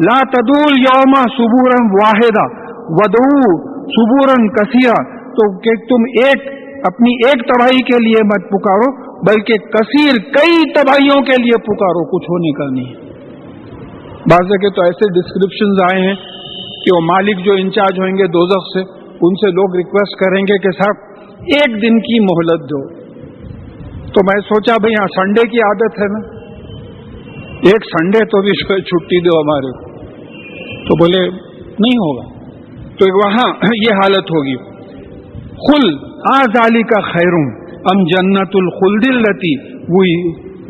لا تدول یوم صبورا واحدا ودعو صبورا کثیرا، تو کہ تم اپنی ایک تباہی کے لیے مت پکارو بلکہ کثیر کئی تباہیوں کے لیے پکارو، کچھ ہونے کا نہیں۔ بعض جگہ تو ایسے ڈسکرپشنز آئے ہیں کہ وہ مالک جو انچارج ہوئیں گے دوزخ سے، ان سے لوگ ریکویسٹ کریں گے کہ صاحب ایک دن کی مہلت دو۔ تو میں سوچا بھئی ہاں سنڈے کی عادت ہے نا، ایک سنڈے تو بھی چھٹی دو ہمارے کو، تو بولے نہیں ہوگا، تو وہاں یہ حالت ہوگی۔ خل ذالک خیر ام جنت الخلد التی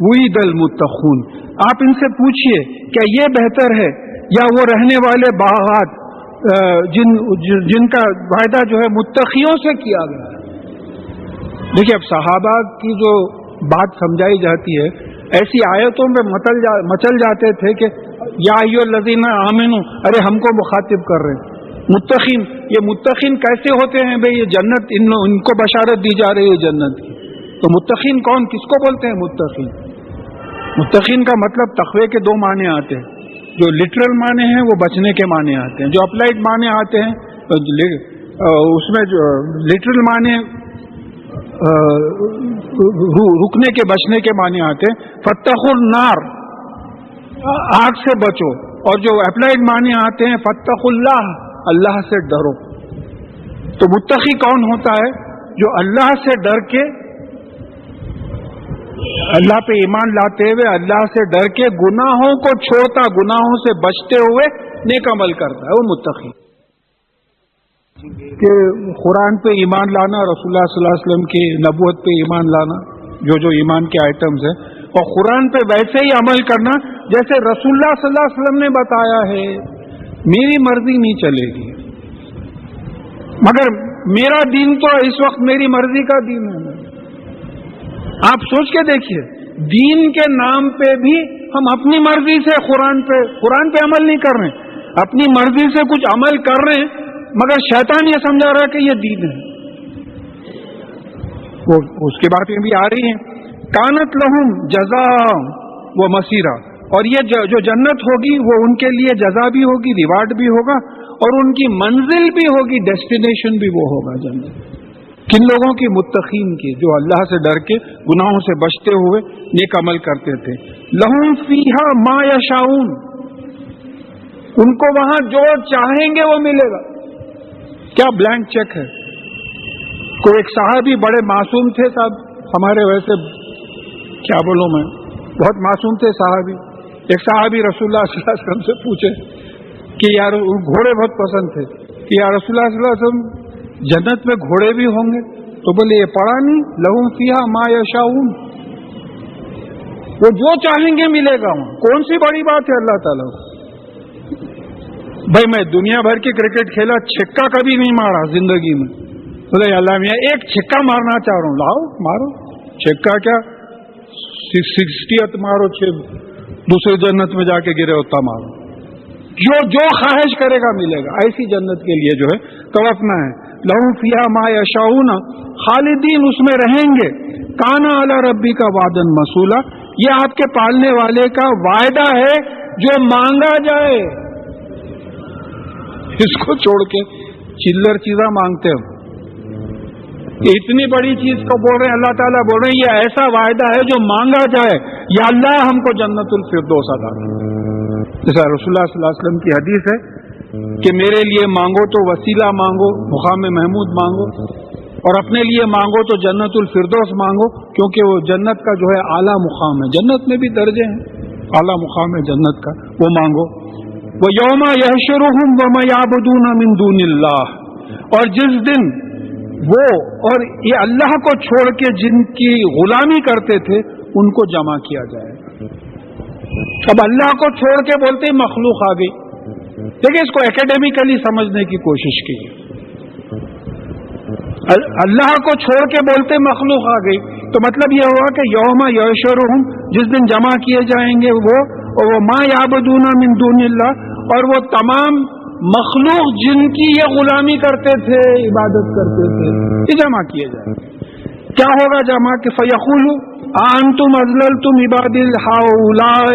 وعد المتقون، آپ ان سے پوچھئے کیا یہ بہتر ہے یا وہ رہنے والے باغات جن کا وعدہ جو ہے متقیوں سے کیا گیا ہے۔ دیکھیے اب صحابہ کی جو بات سمجھائی جاتی ہے، ایسی آیتوں میں مچل جاتے تھے کہ یا ایھا الذین آمنوا، ارے ہم کو مخاطب کر رہے ہیں۔ متقین، یہ متقین کیسے ہوتے ہیں بھئی؟ یہ جنت ان کو بشارت دی جا رہی ہے جنت کی، تو متقین کون، کس کو بولتے ہیں متقین؟ متقین کا مطلب تقوی کے دو معنی آتے ہیں، جو لٹرل معنی ہیں وہ بچنے کے معنی آتے ہیں، جو اپلائڈ معنی آتے ہیں اس میں جو لٹرل معنی رکنے کے بچنے کے معنی آتے ہیں، فتقوا النار، آگ سے بچو، اور جو اپلائڈ معنی آتے ہیں فتقوا اللہ، اللہ سے ڈرو۔ تو متقی کون ہوتا ہے؟ جو اللہ سے ڈر کے، اللہ پہ ایمان لاتے ہوئے اللہ سے ڈر کے گناہوں کو چھوڑتا، گناہوں سے بچتے ہوئے نیک عمل کرتا ہے، وہ متقی۔ کہ قرآن پہ ایمان لانا، رسول اللہ صلی اللہ علیہ وسلم کی نبوت پہ ایمان لانا، جو ایمان کے آئٹمز ہیں، اور قرآن پہ ویسے ہی عمل کرنا جیسے رسول اللہ صلی اللہ علیہ وسلم نے بتایا ہے۔ میری مرضی نہیں چلے گی، مگر میرا دین تو اس وقت میری مرضی کا دین ہے۔ آپ سوچ کے دیکھیے، دین کے نام پہ بھی ہم اپنی مرضی سے قرآن پہ عمل نہیں کر رہے، اپنی مرضی سے کچھ عمل کر رہے ہیں، مگر شیطان یہ سمجھا رہا ہے کہ یہ دین ہے۔ وہ اس کی باتیں بھی آ رہی ہیں، کانت لہم جزاء و مصیرا، اور یہ جو جنت ہوگی وہ ان کے لیے جزا بھی ہوگی، ریوارڈ بھی ہوگا، اور ان کی منزل بھی ہوگی، ڈیسٹینیشن بھی وہ ہوگا جنت۔ کن لوگوں کی؟ متقین کی، جو اللہ سے ڈر کے گناہوں سے بچتے ہوئے نیک عمل کرتے تھے۔ لہم فیہا ما یشاؤون، ان کو وہاں جو چاہیں گے وہ ملے گا۔ کیا بلینک چیک ہے؟ کوئی ایک صحابی بڑے معصوم تھے صاحب، ہمارے ویسے کیا بولوں میں، بہت معصوم تھے صحابی۔ ایک صحابی رسول اللہ صلی اللہ علیہ وسلم سے پوچھے کہ یار گھوڑے بہت پسند تھے، کہ یا رسول اللہ صلی اللہ علیہ وسلم جنت میں گھوڑے بھی ہوں گے؟ تو بولے یہ پڑھا نہیں، لہم فیہا ما یشاؤون، وہ جو چاہیں گے ملے گا وہاں۔ کون سی بڑی بات ہے اللہ تعالیٰ؟ بھائی میں دنیا بھر کی کرکٹ کھیلا، چھکا کبھی نہیں مارا زندگی میں، بولے اللہ میاں ایک چھکا مارنا چاہ رہا ہوں، لاؤ مارو چھکا، کیا 60th مارو، دوسرے جنت میں جا کے گرے ہوتا مارو، جو خواہش کرے گا ملے گا۔ ایسی جنت کے لیے جو ہے توقنا ہے۔ لہم فیہا ما یشاؤون خالدین، اس میں رہیں گے۔ کانا علی ربی کا وعدا مسئولا، یہ آپ کے پالنے والے کا وعدہ ہے جو مانگا جائے۔ اس کو چھوڑ کے چلر چیزاں مانگتے ہو، اتنی بڑی چیز کو بول رہے ہیں، اللہ تعالیٰ بول رہے ہیں یہ ایسا وعدہ ہے جو مانگا جائے، یا اللہ ہم کو جنت الفردوس عطا کرے۔ جیسا رسول اللہ صلی اللہ علیہ وسلم کی حدیث ہے کہ میرے لیے مانگو تو وسیلہ مانگو، مقام محمود مانگو، اور اپنے لیے مانگو تو جنت الفردوس مانگو، کیونکہ وہ جنت کا جو ہے اعلیٰ مقام ہے، جنت میں بھی درجے ہیں، اعلیٰ مقام ہے جنت کا، وہ مانگو۔ وَيَوْمَ يَحْشُرُهُمْ وَمَا يَعْبُدُونَ مِن دُونِ اللَّهِ، اور جس دن وہ اور یہ اللہ کو چھوڑ کے جن کی غلامی کرتے تھے ان کو جمع کیا جائے۔ اب اللہ کو چھوڑ کے بولتے مخلوق آ گئی، دیکھیں اس کو ایکیڈیمیکلی سمجھنے کی کوشش کی۔ اللہ کو چھوڑ کے بولتے مخلوق آ گئی، تو مطلب یہ ہوا کہ یوم یحشرہم، جس دن جمع کیے جائیں گے وہ ما یعبدون من دون اللہ، اور وہ تمام مخلوق جن کی یہ غلامی کرتے تھے، عبادت کرتے تھے، یہ جمع کیے جائیں گے۔ کیا ہوگا جمع کہ فیقولوا انتم اضللتم عبادی ہؤلاء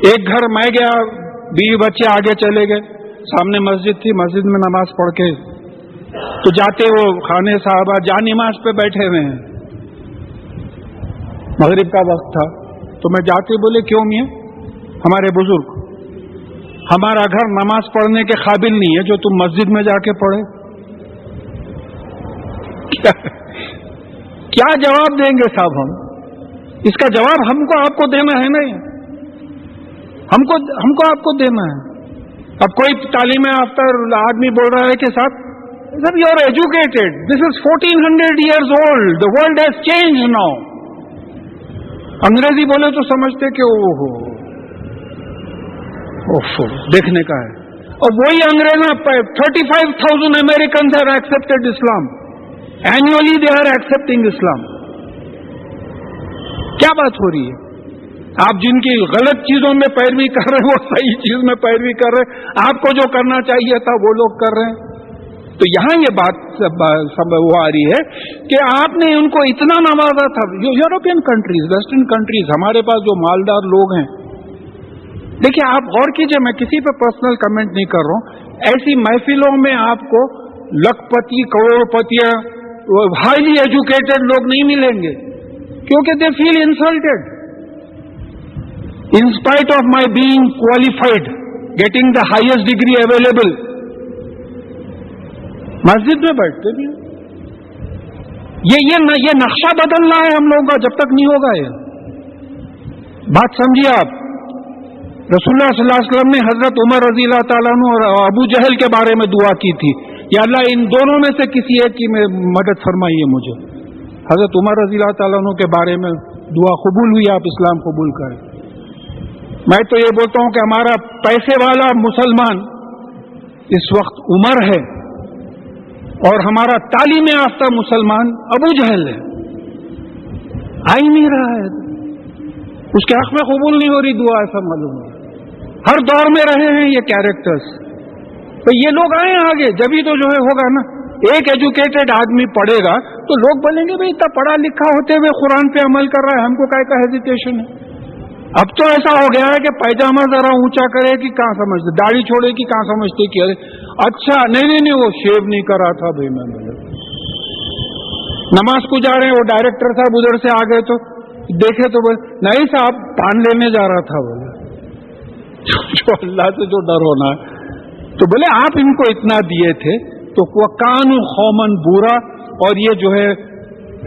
ایک گھر میں گیا, بیوی بچے آگے چلے گئے, سامنے مسجد تھی, مسجد میں نماز پڑھ کے تو جاتے وہ خانے صاحبہ جا نماز پہ بیٹھے ہوئے ہیں, مغرب کا وقت تھا, تو میں جاتے بولے کیوں میاں, ہمارے بزرگ, ہمارا گھر نماز پڑھنے کے قابل نہیں ہے جو تم مسجد میں جا کے پڑھے. کیا جواب دیں گے صاحب ہم؟ اس کا جواب ہم کو آپ کو دینا ہے نا, ہم کو آپ کو دینا ہے. اب کوئی تعلیم یافتہ آدمی بول رہا ہے کہ صاحب sir you are educated, this is 1400 years old, the world has changed now. انگریزی بولے تو سمجھتے کہ اوہو دیکھنے کا ہے, اور وہی انگریز 35,000 Americans have accepted Islam. Annually they are accepting Islam. کیا بات ہو رہی ہے؟ آپ جن کی غلط چیزوں میں پیروی کر رہے ہیں وہ صحیح چیز میں پیروی کر رہے ہیں, آپ کو جو کرنا چاہیے تھا وہ لوگ کر رہے ہیں. تو یہاں یہ بات سب وہ آ رہی ہے کہ آپ نے ان کو اتنا نوازا تھا. یورپین کنٹریز, ویسٹرن کنٹریز, ہمارے پاس جو مالدار لوگ ہیں, دیکھیے آپ غور کیجئے, میں کسی پہ پرسنل کمنٹ نہیں کر رہا ہوں, ایسی محفلوں میں آپ کو لکھ پتی, کروڑ پتیاں, ہائیلی ایجوکیٹڈ لوگ نہیں ملیں گے, کیونکہ دے فیل insulted. In spite of my being qualified, getting the highest degree available, مسجد میں بیٹھتے بھی. یہ نقشہ بدلنا ہے ہم لوگوں کا, جب تک نہیں ہوگا یہ بات سمجھیے آپ. رسول اللہ صلی اللہ علیہ وسلم نے حضرت عمر رضی اللہ تعالیٰ عنہ اور ابو جہل کے بارے میں دعا کی تھی, یا اللہ ان دونوں میں سے کسی ایک کی مدد فرمائیے مجھے. حضرت عمر رضی اللہ تعالیٰ عنہ کے بارے میں دعا قبول ہوئی, آپ اسلام قبول کریں. میں تو یہ بولتا ہوں کہ ہمارا پیسے والا مسلمان اس وقت عمر ہے, اور ہمارا تعلیم یافتہ مسلمان ابو جہل ہے. آ ہی نہیں رہا ہے, اس کے حق میں قبول نہیں ہو رہی دعا, ایسا معلوم ہے. ہر دور میں رہے ہیں یہ کیریکٹرز, تو یہ لوگ آئے آگے, جبھی تو جو ہے ہوگا نا. ایک ایجوکیٹڈ آدمی پڑھے گا تو لوگ بولیں گے بھائی اتنا پڑھا لکھا ہوتے ہوئے قرآن پہ عمل کر رہا ہے, ہم کو کا ہیزیٹیشن ہے. اب تو ایسا ہو گیا ہے کہ پیجامہ ذرا اونچا کرے کہ کہاں سمجھتے, داڑھی چھوڑے کہ کہاں سمجھتے کہ اچھا نہیں وہ شیو نہیں کر رہا تھا بھائی. میں نماز کو جا رہے ہیں, وہ ڈائریکٹر صاحب ادھر سے آ گئے تو دیکھے تو بولے نہیں صاحب پان لینے جا رہا تھا. بولے جو اللہ سے جو ڈر ہونا ہے, تو بولے آپ ان کو اتنا دیے تھے تو وَكَانُوا قَوْمًا بُورًا, اور یہ جو ہے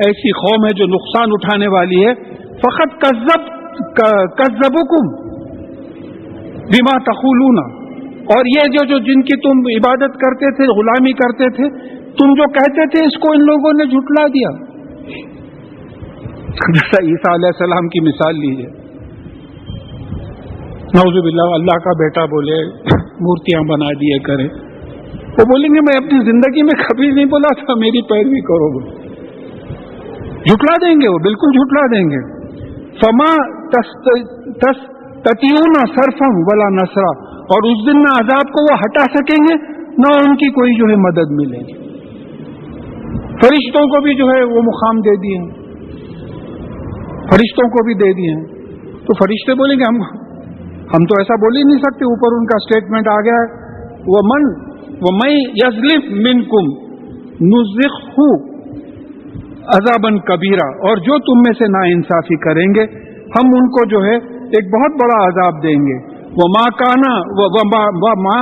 ایسی قوم ہے جو نقصان اٹھانے والی ہے. فقط کذبوکم بما تقولون, اور یہ جو جن کی تم عبادت کرتے تھے, غلامی کرتے تھے, تم جو کہتے تھے اس کو ان لوگوں نے جھٹلا دیا. جیسا عیسیٰ علیہ السلام کی مثال لیجیے, نعوذ باللہ, اللہ کا بیٹا بولے مورتیاں بنا دیے کرے, وہ بولیں گے میں اپنی زندگی میں کبھی نہیں بولا تھا میری پیروی کرو, جھٹلا دیں گے, وہ بالکل جھٹلا دیں گے. فما تستطيعون صرفا ولا نصرا, اور اس دن نہ عذاب کو وہ ہٹا سکیں گے نہ ان کی کوئی جو ہے مدد ملے گی. فرشتوں کو بھی جو ہے وہ مقام دے دیے, فرشتوں کو بھی دے دیے, تو فرشتے بولیں گے ہم تو ایسا بول ہی نہیں سکتے. اوپر ان کا اسٹیٹمنٹ آ گیا ہے, وَمَن يَظْلِمْ مِنْكُمْ نُذِقْهُ عذاباً کبیرا, اور جو تم میں سے ناانصافی کریں گے ہم ان کو جو ہے ایک بہت بڑا عذاب دیں گے. وَمَا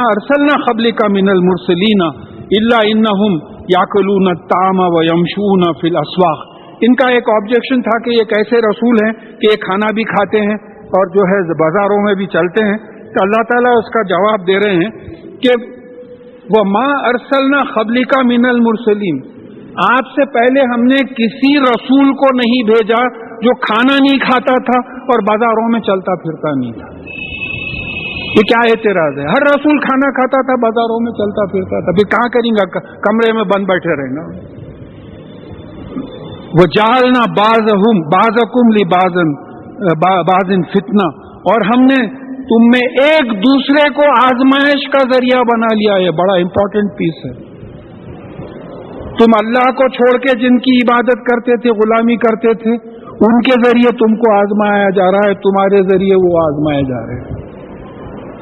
أَرْسَلْنَا قَبْلِكَ مِنَ الْمُرْسَلِينَ إِلَّا إِنَّهُمْ يَأْكُلُونَ الطَّعَامَ وَيَمْشُونَ فِي الْأَسْوَاقِ. ان کا ایک آبجیکشن تھا کہ یہ کیسے رسول ہیں کہ یہ کھانا بھی کھاتے ہیں اور جو ہے بازاروں میں بھی چلتے ہیں. تو اللہ تعالیٰ اس کا جواب دے رہے ہیں کہ وَمَا أَرْسَلْنَا قَبْلِكَ مِنَ الْمُرْسَلِينَ, آپ سے پہلے ہم نے کسی رسول کو نہیں بھیجا جو کھانا نہیں کھاتا تھا اور بازاروں میں چلتا پھرتا نہیں تھا. یہ کیا اعتراض ہے؟ ہر رسول کھانا کھاتا تھا, بازاروں میں چلتا پھرتا تھا, پھر کہاں کریں گا, کمرے میں بند بیٹھے رہنا. وَجَعَلْنَا بَعْضَكُمْ لِبَعْضٍ فِتْنَةً, اور ہم نے تم میں ایک دوسرے کو آزمائش کا ذریعہ بنا لیا. یہ بڑا امپورٹنٹ پیس ہے. تم اللہ کو چھوڑ کے جن کی عبادت کرتے تھے, غلامی کرتے تھے, ان کے ذریعے تم کو آزمایا جا رہا ہے, تمہارے ذریعے وہ آزمائے جا رہے ہیں.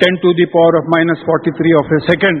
10 to the power of -43 of a second,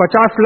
50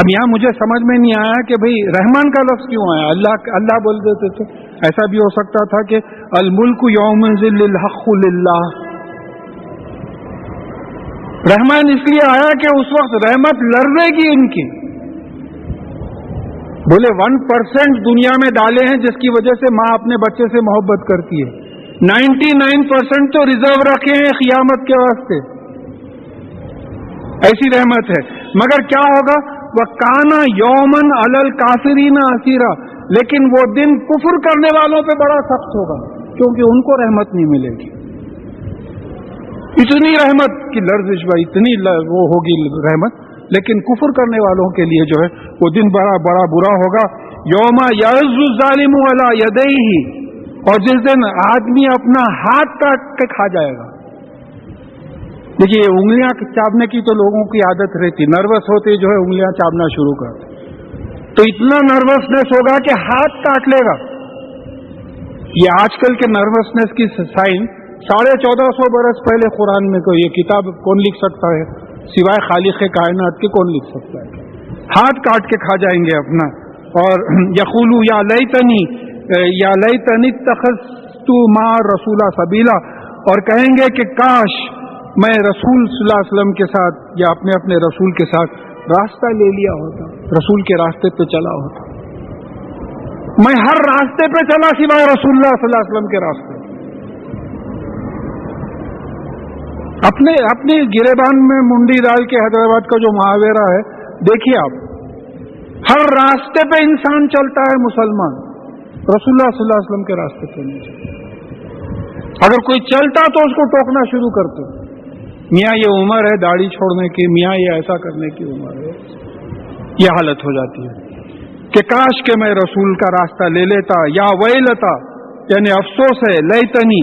اب یہاں مجھے سمجھ میں نہیں آیا کہ بھئی رحمان کا لفظ کیوں آیا. اللہ بول دیتے تھے. ایسا بھی ہو سکتا تھا کہ الملک یومئذ الحق للہ. رحمان اس لیے آیا کہ اس وقت رحمت لرزے گی ان کی. بولے 1% دنیا میں ڈالے ہیں جس کی وجہ سے ماں اپنے بچے سے محبت کرتی ہے. 99% تو ریزرو رکھے ہیں قیامت کے واسطے. ایسی رحمت ہے. مگر کیا ہوگا؟ وَكَانَ يَوْمًا عَلَى الْكَافِرِينَ عَسِيرًا. لیکن وہ دن کفر کرنے والوں پہ بڑا سخت ہوگا, کیونکہ ان کو رحمت نہیں ملے گی. اتنی رحمت کی لرزش بھائی, اتنی وہ ہوگی رحمت, لیکن کفر کرنے والوں کے لیے جو ہے وہ دن بڑا برا ہوگا. یوم یعض الظالم علی یدیہ. اور جس دن آدمی اپنا ہاتھ کاٹ کے کھا جائے گا. دیکھیے انگلیاں چاپنے کی تو لوگوں کی عادت رہتی, نروس ہوتے جو ہے انگلیاں چاپنا شروع کرتے, تو اتنا نروسنس ہوگا کہ ہاتھ کاٹ لے گا. یہ آج کل کے نروسنس کی سائن 1450 برس پہلے قرآن میں کوئی یہ کتاب کون لکھ سکتا ہے سوائے خالق کائنات کے؟ کون لکھ سکتا ہے؟ ہاتھ کاٹ کے کھا جائیں گے اپنا. اور یقولو یا لیتنی اتخذت مع رسول سبیلا. اور کہیں گے کہ کاش میں رسول صلی اللہ علیہ وسلم کے ساتھ یا اپنے رسول کے ساتھ راستہ لے لیا ہوتا, رسول کے راستے پہ چلا ہوتا. میں ہر راستے پہ چلا سوائے رسول اللہ صلی اللہ علیہ وسلم کے راستے. اپنے گریبان میں منڈی ڈال کے حیدرآباد کا جو محاورہ ہے دیکھیے آپ, ہر راستے پہ انسان چلتا ہے مسلمان, رسول اللہ صلی اللہ علیہ وسلم کے راستے پہ نہیں چلتا. اگر کوئی چلتا تو اس کو ٹوکنا شروع کرتے, میاں یہ عمر ہے داڑھی چھوڑنے کی, میاں یہ ایسا کرنے کی عمر ہے. یہ حالت ہو جاتی ہے کہ کاش کہ میں رسول کا راستہ لے لیتا. یا ویلتا یعنی افسوس ہے, لیتنی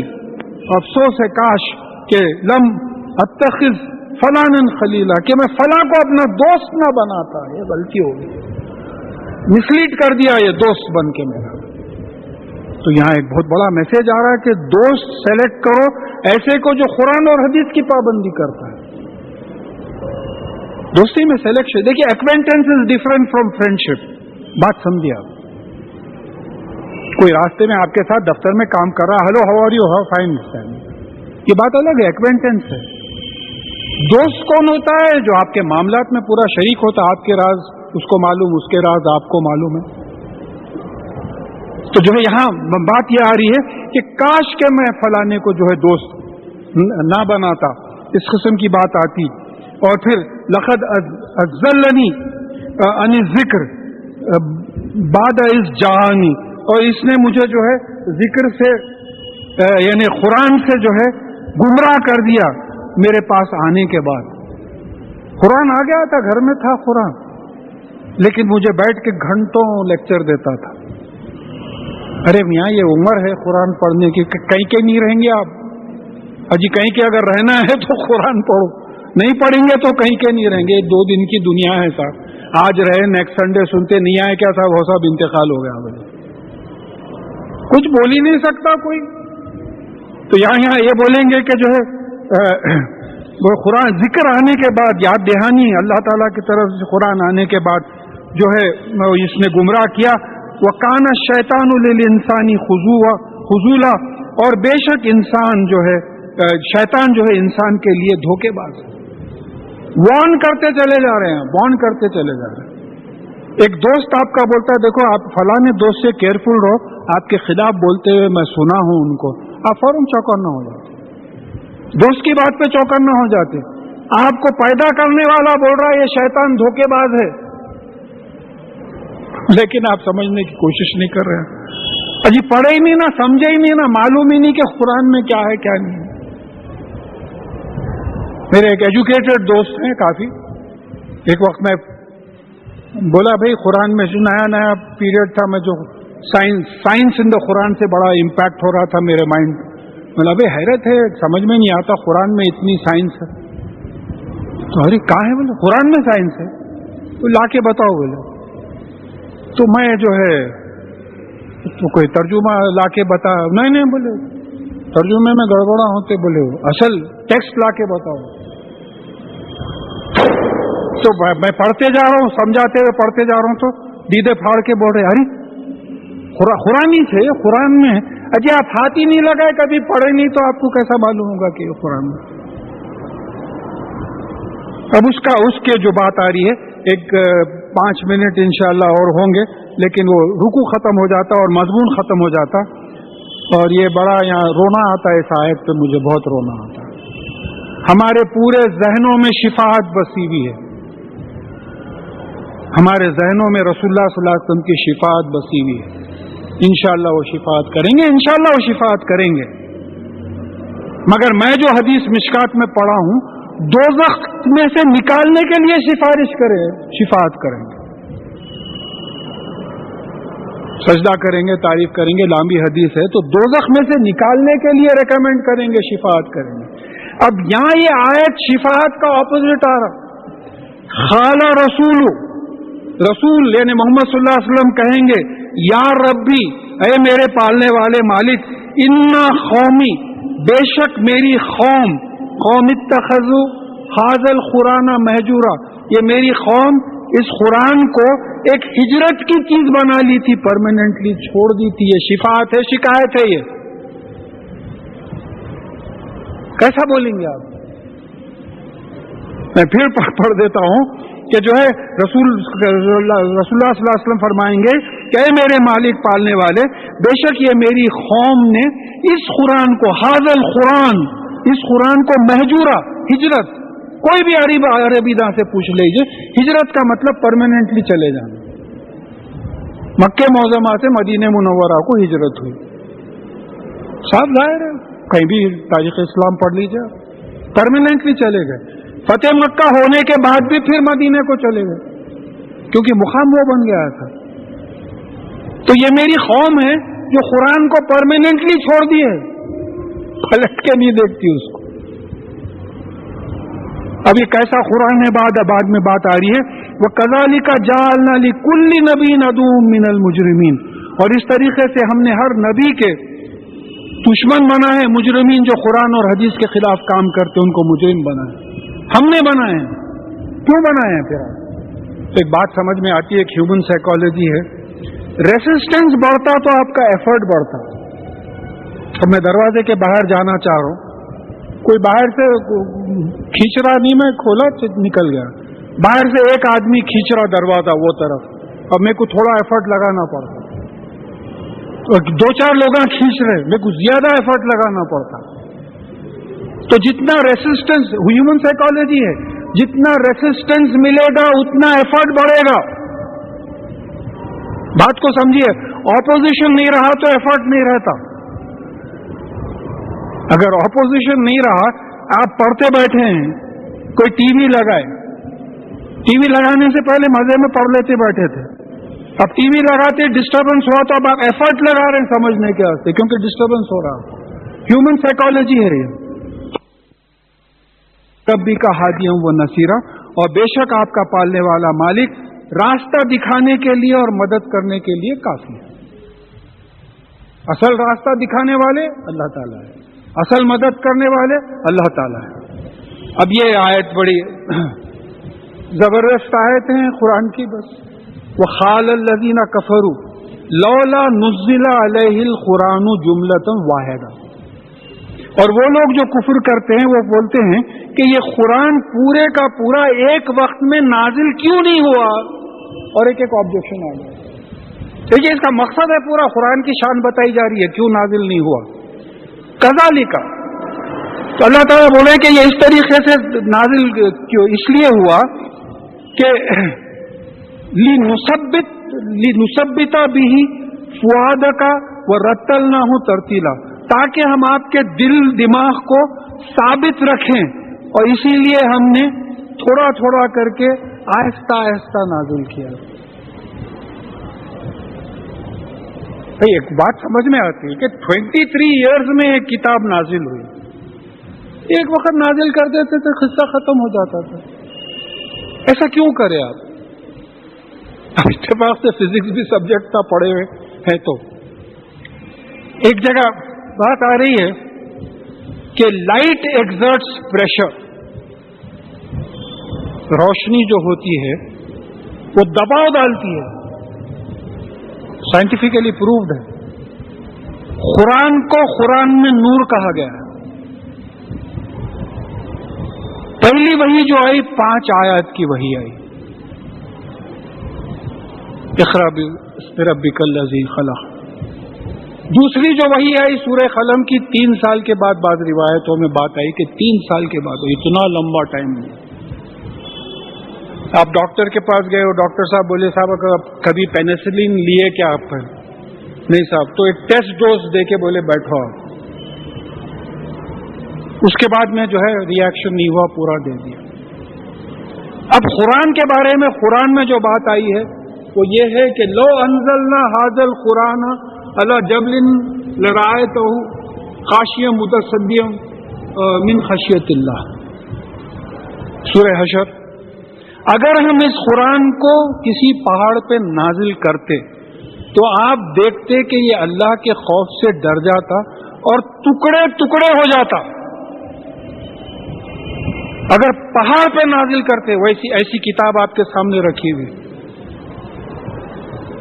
افسوس ہے, کاش کہ لم اتخذ فلانا خلیلا, کہ میں فلاں کو اپنا دوست نہ بناتا. یہ غلطی ہو گئی, مسلیڈ کر دیا یہ دوست بن کے میرا. تو یہاں ایک بہت بڑا میسج آ رہا ہے کہ دوست سیلیکٹ کرو ایسے کو جو قرآن اور حدیث کی پابندی کرتا ہے. دوستی میں سلیکشن. دیکھیے ایکوینٹنس از ڈفرنٹ فرام فرینڈشپ. بات سمجھیے آپ. کوئی راستے میں آپ کے ساتھ دفتر میں کام کر رہا, hello how are you, how fine, یہ بات الگ ہے, ایکوینٹنس ہے. دوست کون ہوتا ہے؟ جو آپ کے معاملات میں پورا شریک ہوتا, آپ کے راز اس کو معلوم, اس کے راز آپ کو معلوم ہے. تو جو ہے یہاں بات یہ آ رہی ہے کہ کاش کہ میں فلانے کو جو ہے دوست نہ بناتا, اس قسم کی بات آتی. اور پھر لقد اضلنی عن الذکر بعد اذ جاءنی, اور اس نے مجھے جو ہے ذکر سے یعنی قرآن سے جو ہے گمراہ کر دیا میرے پاس آنے کے بعد. قرآن آ گیا تھا, گھر میں تھا قرآن, لیکن مجھے بیٹھ کے گھنٹوں لیکچر دیتا تھا. ارے میاں یہ عمر ہے قرآن پڑھنے کی, کہیں کے نہیں رہیں گے آپ. اجی کہیں کے اگر رہنا ہے تو قرآن پڑھو, نہیں پڑھیں گے تو کہیں کے نہیں رہیں گے. 2 دن کی دنیا ہے صاحب, آج رہے نیکسٹ سنڈے سنتے نہیں آئے کیا صاحب, وہ سب انتقال ہو گیا, کچھ بول ہی نہیں سکتا کوئی. تو یہاں یہ بولیں گے کہ جو ہے وہ قرآن ذکر آنے کے بعد, یاد دہانی اللہ تعالیٰ کی طرف سے قرآن آنے کے بعد جو ہے اس نے گمراہ کیا. وَكَانَ الشَّيْطَانُ لِلْإِنسَانِ خُذُولًا. اور بے شک انسان جو ہے, شیطان جو ہے انسان کے لیے دھوکے باز ہے. وارن کرتے چلے جا رہے ہیں, وارن کرتے چلے جا رہے ہیں. ایک دوست آپ کا بولتا ہے دیکھو آپ فلانے دوست سے کیئرفل رہو, آپ کے خلاف بولتے ہوئے میں سنا ہوں ان کو, آپ فوراً چوکنا ہو جاتے. دوست کی بات پہ چوکنا ہو جاتے. آپ کو پیدا کرنے والا بول رہا ہے یہ شیطان دھوکے باز ہے, لیکن آپ سمجھنے کی کوشش نہیں کر رہے ہیں. اجی پڑھے ہی نہیں نا, سمجھے ہی نہیں نا, معلوم ہی نہیں کہ قرآن میں کیا ہے کیا نہیں. میرے ایک ایجوکیٹڈ دوست ہیں کافی, ایک وقت میں بولا بھائی قرآن میں نیا پیریڈ تھا, میں جو سائنس ان دا قرآن سے بڑا امپیکٹ ہو رہا تھا میرے مائنڈ. بولا بھائی حیرت ہے, سمجھ میں نہیں آتا قرآن میں اتنی سائنس ہے. تو ارے کہاں ہے؟ بولے قرآن میں سائنس ہے, تو لا کے بتاؤ. بولے تو میں جو ہے تو کوئی ترجمہ لا کے بتا, نہیں بولے ترجمے میں گڑبڑا ہوتے, بولے اصل ٹیکسٹ لا کے بتاؤ. تو میں پڑھتے جا رہا ہوں, سمجھاتے ہوئے پڑھتے جا رہا ہوں, تو دیدے پھاڑ کے بول رہے ارے قرآن ہی تھے, قرآن میں اجی آپ ہاتھ ہی نہیں لگائے, کبھی پڑھے نہیں, تو آپ کو کیسا معلوم ہوگا کہ یہ قرآن میں. اب اس کے جو بات آ رہی ہے, ایک 5 منٹ انشاءاللہ اور ہوں گے, لیکن وہ رکوع ختم ہو جاتا اور مضمون ختم ہو جاتا, اور یہ بڑا یہاں رونا آتا ہے. اس آیت پہ مجھے بہت رونا آتا ہے. ہمارے پورے ذہنوں میں شفاعت بسی ہوئی ہے, ہمارے ذہنوں میں رسول اللہ صلی اللہ علیہ وسلم کی شفاعت بسی ہوئی ہے. انشاءاللہ وہ شفاعت کریں گے, انشاءاللہ وہ شفاعت کریں گے. مگر میں جو حدیث مشکات میں پڑھا ہوں, دوزخ میں سے نکالنے کے لیے سفارش کرے, شفاعت کریں گے, سجدہ کریں گے, تعریف کریں گے, لمبی حدیث ہے, تو دوزخ میں سے نکالنے کے لیے ریکمینڈ کریں گے, شفاعت کریں گے. اب یہاں یہ آیت شفاعت کا اپوزٹ آ رہا. خال رسول یعنی محمد صلی اللہ علیہ وسلم کہیں گے یا ربی, اے میرے پالنے والے مالک, انا قومی, بے شک میری قوم, قوم اتخذوا ھذا القرآن مہجورا, یہ میری قوم اس قرآن کو ایک ہجرت کی چیز بنا لی تھی, پرماننٹلی چھوڑ دی تھی. یہ شفاعت ہے, شکایت ہے. یہ کیسا بولیں گے آپ؟ میں پھر پڑھ دیتا ہوں کہ جو ہے رسول اللہ صلی اللہ علیہ وسلم فرمائیں گے کہ اے میرے مالک پالنے والے, بے شک یہ میری قوم نے اس قرآن کو, ھذا القرآن, اس قرآن کو مہجورا, ہجرت, کوئی بھی عربی داں سے پوچھ لیجیے, ہجرت کا مطلب پرماننٹلی چلے جانا. مکہ معظمہ سے مدینہ منورہ کو ہجرت ہوئی, صاف ظاہر ہے, کہیں بھی تاریخ اسلام پڑھ لیجیے, پرماننٹلی چلے گئے. فتح مکہ ہونے کے بعد بھی پھر مدینے کو چلے گئے, کیونکہ مقام وہ بن گیا تھا. تو یہ میری قوم ہے جو قرآن کو پرماننٹلی چھوڑ دیے, پلٹ کے نہیں دیکھتی اس کو. اب یہ کیسا قرآن ہے, بعد میں بات آ رہی ہے. وَكَذَلِكَ جَعَلْنَا لِكُلِّ نَبِيٍّ عَدُوًّا مِّنَ الْمُجْرِمِينَ, اور اس طریقے سے ہم نے ہر نبی کے دشمن بنا ہے مجرمین, جو قرآن اور حدیث کے خلاف کام کرتے ان کو مجرم بنا ہے, ہم نے بنائے ہیں. کیوں بنائے ہیں؟ پھر تو ایک بات سمجھ میں آتی ہے, ایک ہیومن سائیکالوجی ہے. ریسسٹنس بڑھتا تو آپ کا ایفرٹ بڑھتا. اب میں دروازے کے باہر جانا چاہ رہا ہوں, کوئی باہر سے کھینچ رہا نہیں, میں کھولا نکل گیا. باہر سے ایک آدمی کھینچ رہا دروازہ وہ طرف, اب میرے کو تھوڑا ایفرٹ لگانا پڑتا. 2-4 لوگ کھینچ رہے, میرے کو زیادہ ایفرٹ لگانا پڑتا. تو جتنا ریسسٹنس, ہیومن سائیکالوجی ہے, جتنا ریسسٹنس ملے گا اتنا ایفرٹ بڑھے گا. بات کو سمجھیے, اپوزیشن نہیں رہا تو ایفرٹ نہیں رہتا. اگر اپوزیشن نہیں رہا, آپ پڑھتے بیٹھے ہیں, کوئی ٹی وی لگائے, ٹی وی لگانے سے پہلے مزے میں پڑھ لیتے بیٹھے تھے, اب ٹی وی لگاتے ڈسٹربنس ہوا تو اب آپ ایفرٹ لگا رہے ہیں سمجھنے کے واسطے, کیونکہ ڈسٹربنس ہو رہا. ہیومن سائیکالوجی ہے یہ. ربی کا ہادیوں و نصیرہ, اور بے شک آپ کا پالنے والا مالک راستہ دکھانے کے لیے اور مدد کرنے کے لیے کافی ہے. اصل راستہ دکھانے والے اللہ تعالیٰ ہے, اصل مدد کرنے والے اللہ تعالیٰ ہے. اب یہ آیت بڑی زبردست آیت ہیں قرآن کی. بس وَخَالَ الَّذِينَ كَفَرُوا لَوْلَا نُزِّلَ عَلَيْهِ الْقُرْآنُ جُمْلَةً وَاحِدَةً, اور وہ لوگ جو کفر کرتے ہیں وہ بولتے ہیں کہ یہ قرآن پورے کا پورا ایک وقت میں نازل کیوں نہیں ہوا, اور ایک آبجیکشن آ گیا. دیکھیے اس کا مقصد ہے, پورا قرآن کی شان بتائی جا رہی ہے, کیوں نازل نہیں ہوا. کذالک, تو اللہ تعالیٰ بولے کہ یہ اس طریقے سے نازل کیوں, اس لیے ہوا کہ لِنُثَبِّتَ بِهِ فُؤَادَكَ وَرَتَّلْنَاهُ تَرْتِيلًا, تاکہ ہم آپ کے دل دماغ کو ثابت رکھیں, اور اسی لیے ہم نے تھوڑا تھوڑا کر کے آہستہ آہستہ نازل کیا. ایک بات سمجھ میں آتی ہے کہ 23 ایئرز میں ایک کتاب نازل ہوئی. ایک وقت نازل کر دیتے تھے, قصہ ختم ہو جاتا تھا. ایسا کیوں کرے آپ؟ اتفاق سے فزکس بھی سبجیکٹ تھا, پڑھے ہوئے ہیں. تو ایک جگہ بات آ رہی ہے کہ لائٹ ایگزرٹس پریشر. روشنی جو ہوتی ہے وہ دباؤ ڈالتی ہے، سائنٹیفکلی پرووڈ ہے. قرآن کو قرآن میں نور کہا گیا ہے. پہلی وحی جو آئی 5 آیات کی وحی آئی، اقرأ باسم ربک الذی خلق. دوسری جو وحی آئی سورہ قلم کی 3 سال کے بعد، بعض روایتوں میں بات آئی کہ 3 سال کے بعد. اتنا لمبا ٹائم نہیں. آپ ڈاکٹر کے پاس گئے اور ڈاکٹر صاحب بولے صاحب کبھی پینسلین لیے کیا آپ پر؟ نہیں صاحب. تو ایک ٹیسٹ ڈوز دے کے بولے بیٹھو آپ. اس کے بعد میں جو ہے ریئیکشن نہیں ہوا، پورا دے دیا. اب قرآن کے بارے میں قرآن میں جو بات آئی ہے وہ یہ ہے کہ لو انزلنا ھذا القرآن علی جبل لرأیتہ خاشعا متصدعا من خشیۃ اللہ. سورہ حشر. اگر ہم اس قرآن کو کسی پہاڑ پہ نازل کرتے تو آپ دیکھتے کہ یہ اللہ کے خوف سے ڈر جاتا اور ٹکڑے ٹکڑے ہو جاتا. اگر پہاڑ پہ نازل کرتے ویسی ایسی کتاب آپ کے سامنے رکھی ہوئی.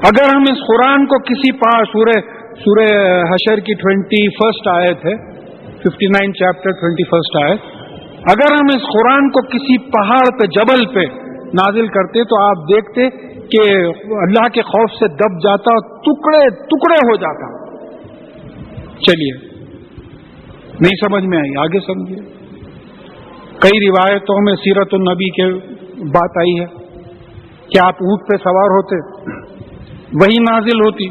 اگر ہم اس قرآن کو کسی پہاڑ سورہ حشر کی 21 آیت ہے، 59 چیپٹر 21 آیت. اگر ہم اس قرآن کو کسی پہاڑ پہ جبل پہ نازل کرتے تو آپ دیکھتے کہ اللہ کے خوف سے دب جاتا اور ٹکڑے ٹکڑے ہو جاتا. چلیے نہیں سمجھ میں آئی، آگے سمجھیے. کئی روایتوں میں سیرت النبی کے بات آئی ہے کہ آپ اونٹ پہ سوار ہوتے، وہی نازل ہوتی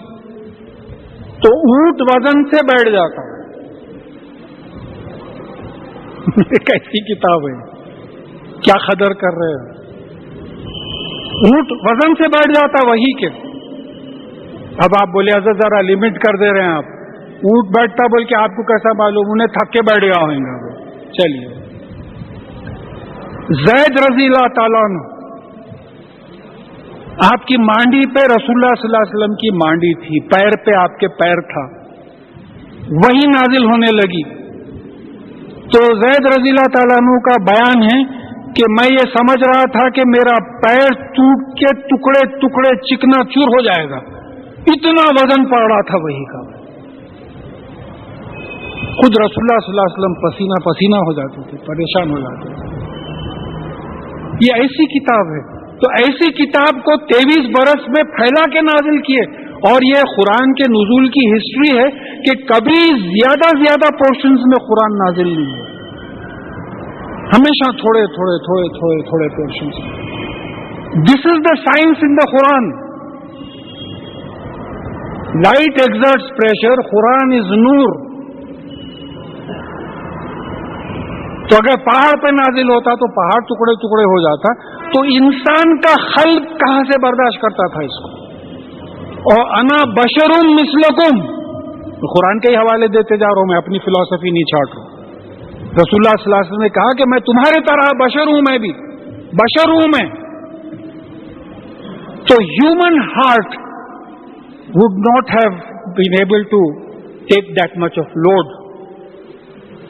تو اونٹ وزن سے بیٹھ جاتا. کیسی کتاب ہے، کیا قدر کر رہے ہیں. اونٹ وزن سے بیٹھ جاتا وہی کے. اب آپ بولے حضرت ذرا لمٹ کر دے رہے ہیں آپ. اونٹ بیٹھتا بول کے آپ کو کیسا معلوم؟ انہیں تھک کے بیٹھ گیا ہوئیں گے. چلیے زید رضی اللہ تعالیٰ عنہ، آپ کی مانڈی پہ رسول اللہ صلی اللہ علیہ وسلم کی مانڈی تھی، پیر پہ آپ کے پیر تھا، وہی نازل ہونے لگی. تو زید رضی اللہ تعالیٰ عنہ کا بیان ہے کہ میں یہ سمجھ رہا تھا کہ میرا پیر ٹوٹ کے ٹکڑے ٹکڑے چکنا چور ہو جائے گا، اتنا وزن پڑ رہا تھا وہی کا. خود رسول اللہ صلی اللہ علیہ وسلم پسینہ پسینہ ہو جاتے تھے، پریشان ہو جاتے تھے. یہ ایسی کتاب ہے. تو ایسی کتاب کو 23 برس میں پھیلا کے نازل کیے. اور یہ قرآن کے نزول کی ہسٹری ہے کہ کبھی زیادہ پورشنز میں قرآن نازل نہیں ہے، ہمیشہ تھوڑے تھوڑے تھوڑے تھوڑے تھوڑے پورشنز. دس از دا سائنس ان دا قرآن. لائٹ ایگزرٹس پریشر، قرآن از نور. تو اگر پہاڑ پہ نازل ہوتا تو پہاڑ ٹکڑے ٹکڑے ہو جاتا. تو انسان کا خلق کہاں سے برداشت کرتا تھا اس کو؟ اور انا بشر مثلکم، قرآن کے ہی حوالے دیتے جا رہا ہوں، میں اپنی فلسفی نہیں چھاٹ رہا ہوں. رسول اللہ صلی اللہ علیہ وسلم نے کہا کہ میں تمہارے طرح بشر ہوں، میں بھی بشر ہوں میں. تو human heart would not have been able to take that much of load.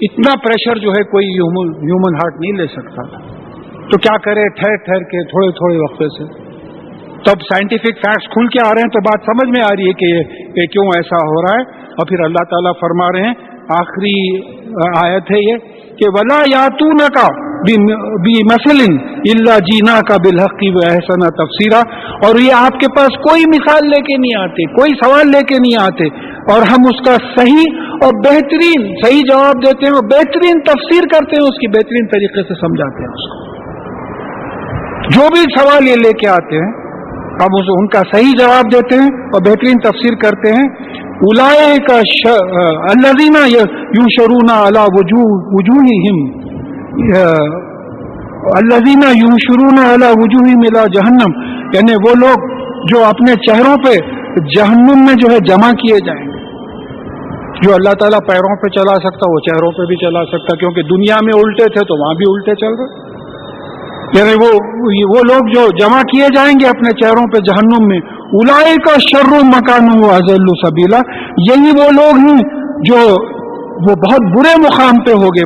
اتنا پریشر جو ہے کوئی ہیومن ہارٹ نہیں لے سکتا تھا. تو کیا کرے، ٹھہر ٹھہر کے تھوڑے تھوڑے وقفے سے. تب سائنٹیفک فیکٹس کھل کے آ رہے ہیں تو بات سمجھ میں آ رہی ہے کہ یہ کیوں ایسا ہو رہا ہے. اور پھر اللہ تعالیٰ فرما رہے ہیں، آخری آیت ہے یہ کہ وَلَا يَأْتُونَكَ بِمَثَلٍ إِلَّا جِئْنَاكَ بِالْحَقِّ وَأَحْسَنَ تَفْسِيرًا. اور یہ آپ کے پاس کوئی مثال لے کے نہیں آتے، کوئی سوال لے کے نہیں آتے، اور ہم اس کا صحیح اور بہترین صحیح جواب دیتے ہیں اور بہترین تفسیر کرتے ہیں، اس کی بہترین طریقے سے سمجھاتے ہیں اس کو. جو بھی سوال یہ لے کے آتے ہیں ہم ان کا صحیح جواب دیتے ہیں اور بہترین تفسیر کرتے ہیں. اولئک الذین یحشرون علی وجوہہم الذین یحشرون علی وجوہہم الی جہنم، یعنی وہ لوگ جو اپنے چہروں پہ جہنم میں جو ہے جمع کیے جائیں گے. جو اللہ تعالیٰ پیروں پہ چلا سکتا وہ چہروں پہ بھی چلا سکتا، کیونکہ دنیا میں الٹے تھے تو وہاں بھی الٹے چل رہے. یعنی وہ لوگ جو جمع کیے جائیں گے اپنے چہروں پہ جہنم میں. اولئک شر مکانا واضل سبیلا، یہی وہ لوگ ہیں جو وہ بہت برے مقام پہ ہوگے،